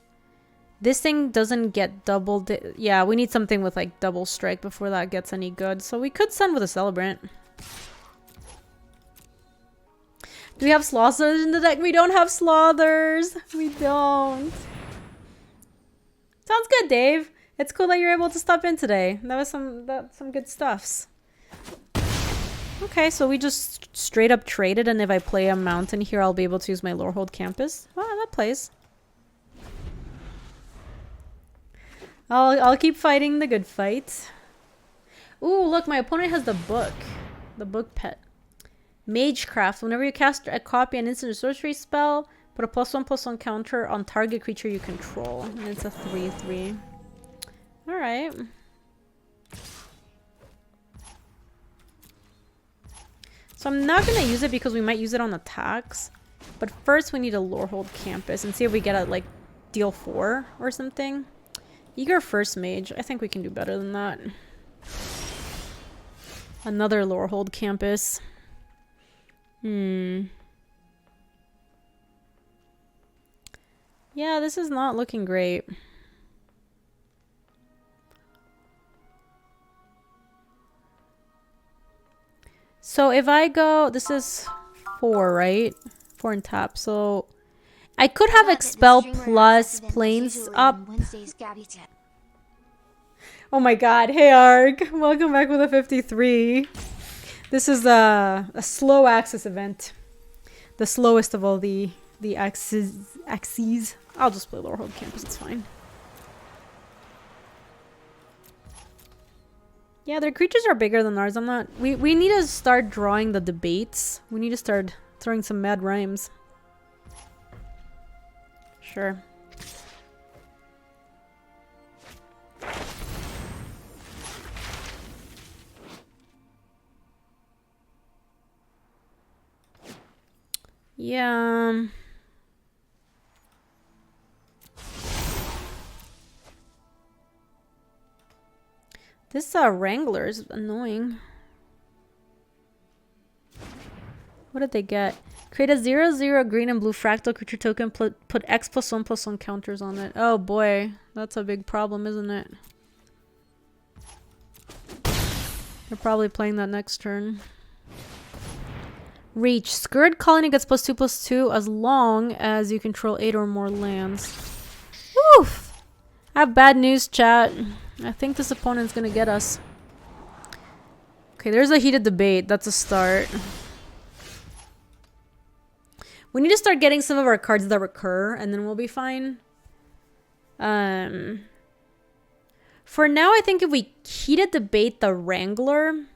This thing doesn't get doubled. Yeah, we need something with like double strike before that gets any good. So we could send with a Celebrant. Do we have Slothers in the deck? We don't have Slothers. We don't. Sounds good, Dave. It's cool that you're able to stop in today. That was some good stuffs. Okay, so we just straight up traded, and if I play a mountain here, I'll be able to use my Lorehold Campus. Oh, that plays. I'll keep fighting the good fight. Ooh, look, my opponent has the book. The book pet. Magecraft. Whenever you cast a copy an instant sorcery spell, put a +1/+1 counter on target creature you control. And it's a 3/3. Alright. So I'm not going to use it because we might use it on attacks. But first we need a Lorehold Campus and see if we get a like deal 4 or something. Eager First Mage. I think we can do better than that. Another Lorehold Campus. Yeah, this is not looking great. So if I go, this is 4, right? 4 and tap. So I could have Expel plus Planes up. Oh my god. Hey Arg. Welcome back with a 53. This is a slow access event. The slowest of all the axes. I'll just play Lorehold Campus, it's fine. Yeah, their creatures are bigger than ours. We need to start drawing the debates. We need to start throwing some mad rhymes. Sure. Yeah. This Wrangler is annoying. What did they get? Create a 0/0 green and blue fractal creature token. Put X+1/+1 counters on it. Oh boy, that's a big problem, isn't it? They're probably playing that next turn. Reach. Scourge Colony gets +2/+2 as long as you control 8 or more lands. Woof! I have bad news, chat. I think this opponent's gonna get us. Okay, there's a heated debate. That's a start. We need to start getting some of our cards that recur, and then we'll be fine. For now, I think if we heated debate the Wrangler,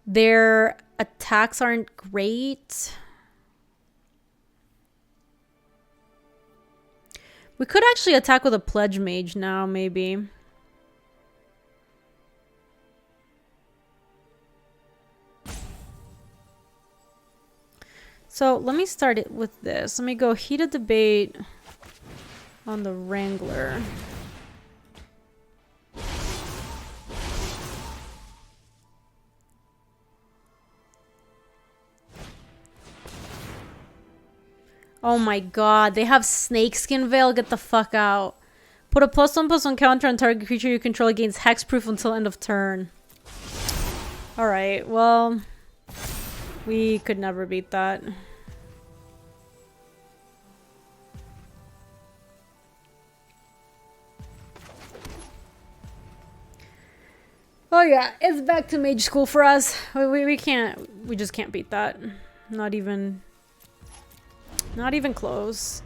their attacks aren't great. We could actually attack with a Pledge Mage now, maybe. So let me start it with this. Let me go heated debate on the Wrangler. Oh my god, they have Snakeskin Veil. Get the fuck out. Put a +1/+1 counter on target creature you control against hexproof until end of turn. Alright, well, we could never beat that. Oh yeah, it's back to mage school for us. We just can't beat that. Not even close.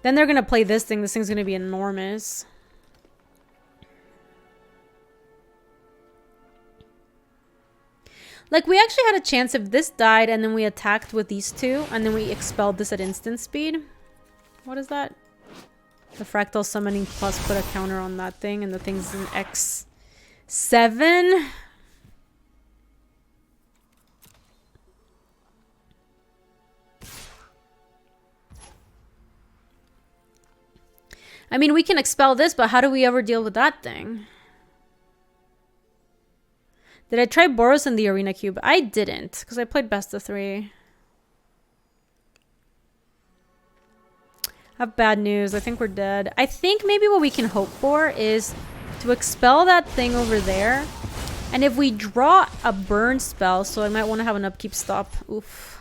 Then they're gonna play this thing. This thing's gonna be enormous. Like, we actually had a chance if this died and then we attacked with these two and then we expelled this at instant speed. What is that? The fractal summoning plus put a counter on that thing, and the thing's an X7. I mean, we can expel this, but how do we ever deal with that thing? Did I try Boros in the Arena Cube? I didn't, because I played best of 3. I have bad news. I think we're dead. I think maybe what we can hope for is to expel that thing over there. And if we draw a burn spell, so I might want to have an upkeep stop. Oof.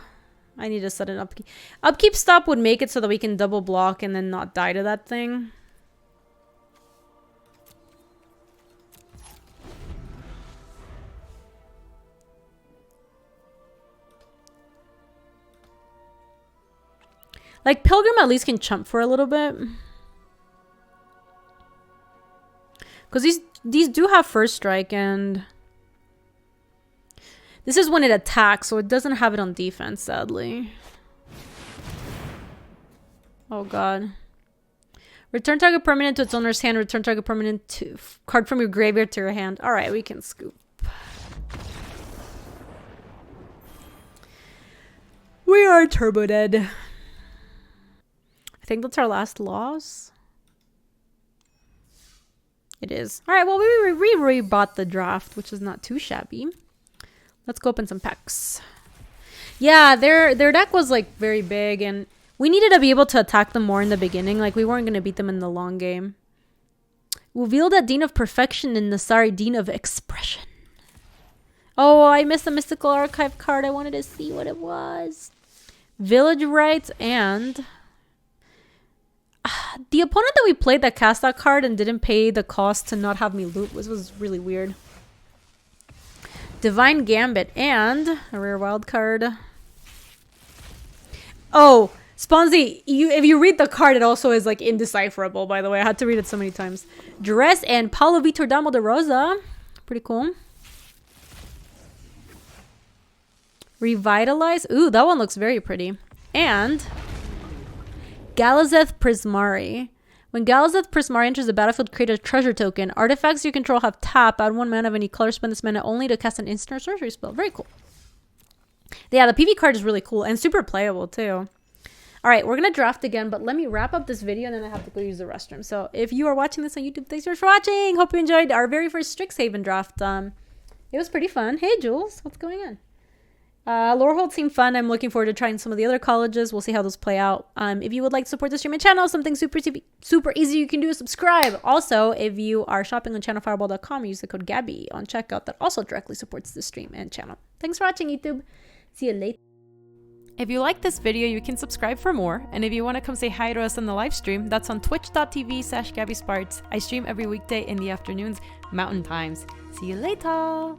I need to set an upkeep. Upkeep stop would make it so that we can double block and then not die to that thing. Like, Pilgrim at least can chump for a little bit. Because these do have first strike, and this is when it attacks, so it doesn't have it on defense, sadly. Oh god. Return target permanent to its owner's hand. Return target permanent to card from your graveyard to your hand. Alright, we can scoop. We are turbo dead. I think that's our last loss. It is. Alright, well, we rebought the draft, which is not too shabby. Let's go open some packs. Yeah, their deck was, like, very big, and we needed to be able to attack them more in the beginning. Like, we weren't going to beat them in the long game. Uvilda, Dean of Perfection, and Nasari, Dean of Expression. Oh, I missed the Mystical Archive card. I wanted to see what it was. Village Rites and... the opponent that we played that cast that card and didn't pay the cost to not have me loot was really weird. Divine Gambit and a rare wild card. Oh, Sponzy, if you read the card, it also is like indecipherable, by the way. I had to read it so many times. Dress and Paulo Vitor Damo de Rosa. Pretty cool. Revitalize. Ooh, that one looks very pretty. And Galazeth Prismari. When Galazeth Prismari enters the battlefield, create a treasure token. Artifacts you control have tap. Add 1 mana of any color. Spend this mana only to cast an instant or sorcery spell. Very cool. Yeah, the PV card is really cool and super playable too. All right, we're going to draft again, but let me wrap up this video and then I have to go use the restroom. So if you are watching this on YouTube, thanks so much for watching. Hope you enjoyed our very first Strixhaven draft. It was pretty fun. Hey, Jules, what's going on? Lorehold seemed fun. I'm looking forward to trying some of the other colleges. We'll see how those play out. If you would like to support the stream and channel, something super easy you can do is subscribe. Also, if you are shopping on channelfireball.com, use the code Gaby on checkout. That also directly supports the stream and channel. Thanks for watching, YouTube. See you later. If you like this video, you can subscribe for more. And if you want to come say hi to us on the live stream, that's on twitch.tv/GabySpartz. I stream every weekday in the afternoons, Mountain Times. See you later.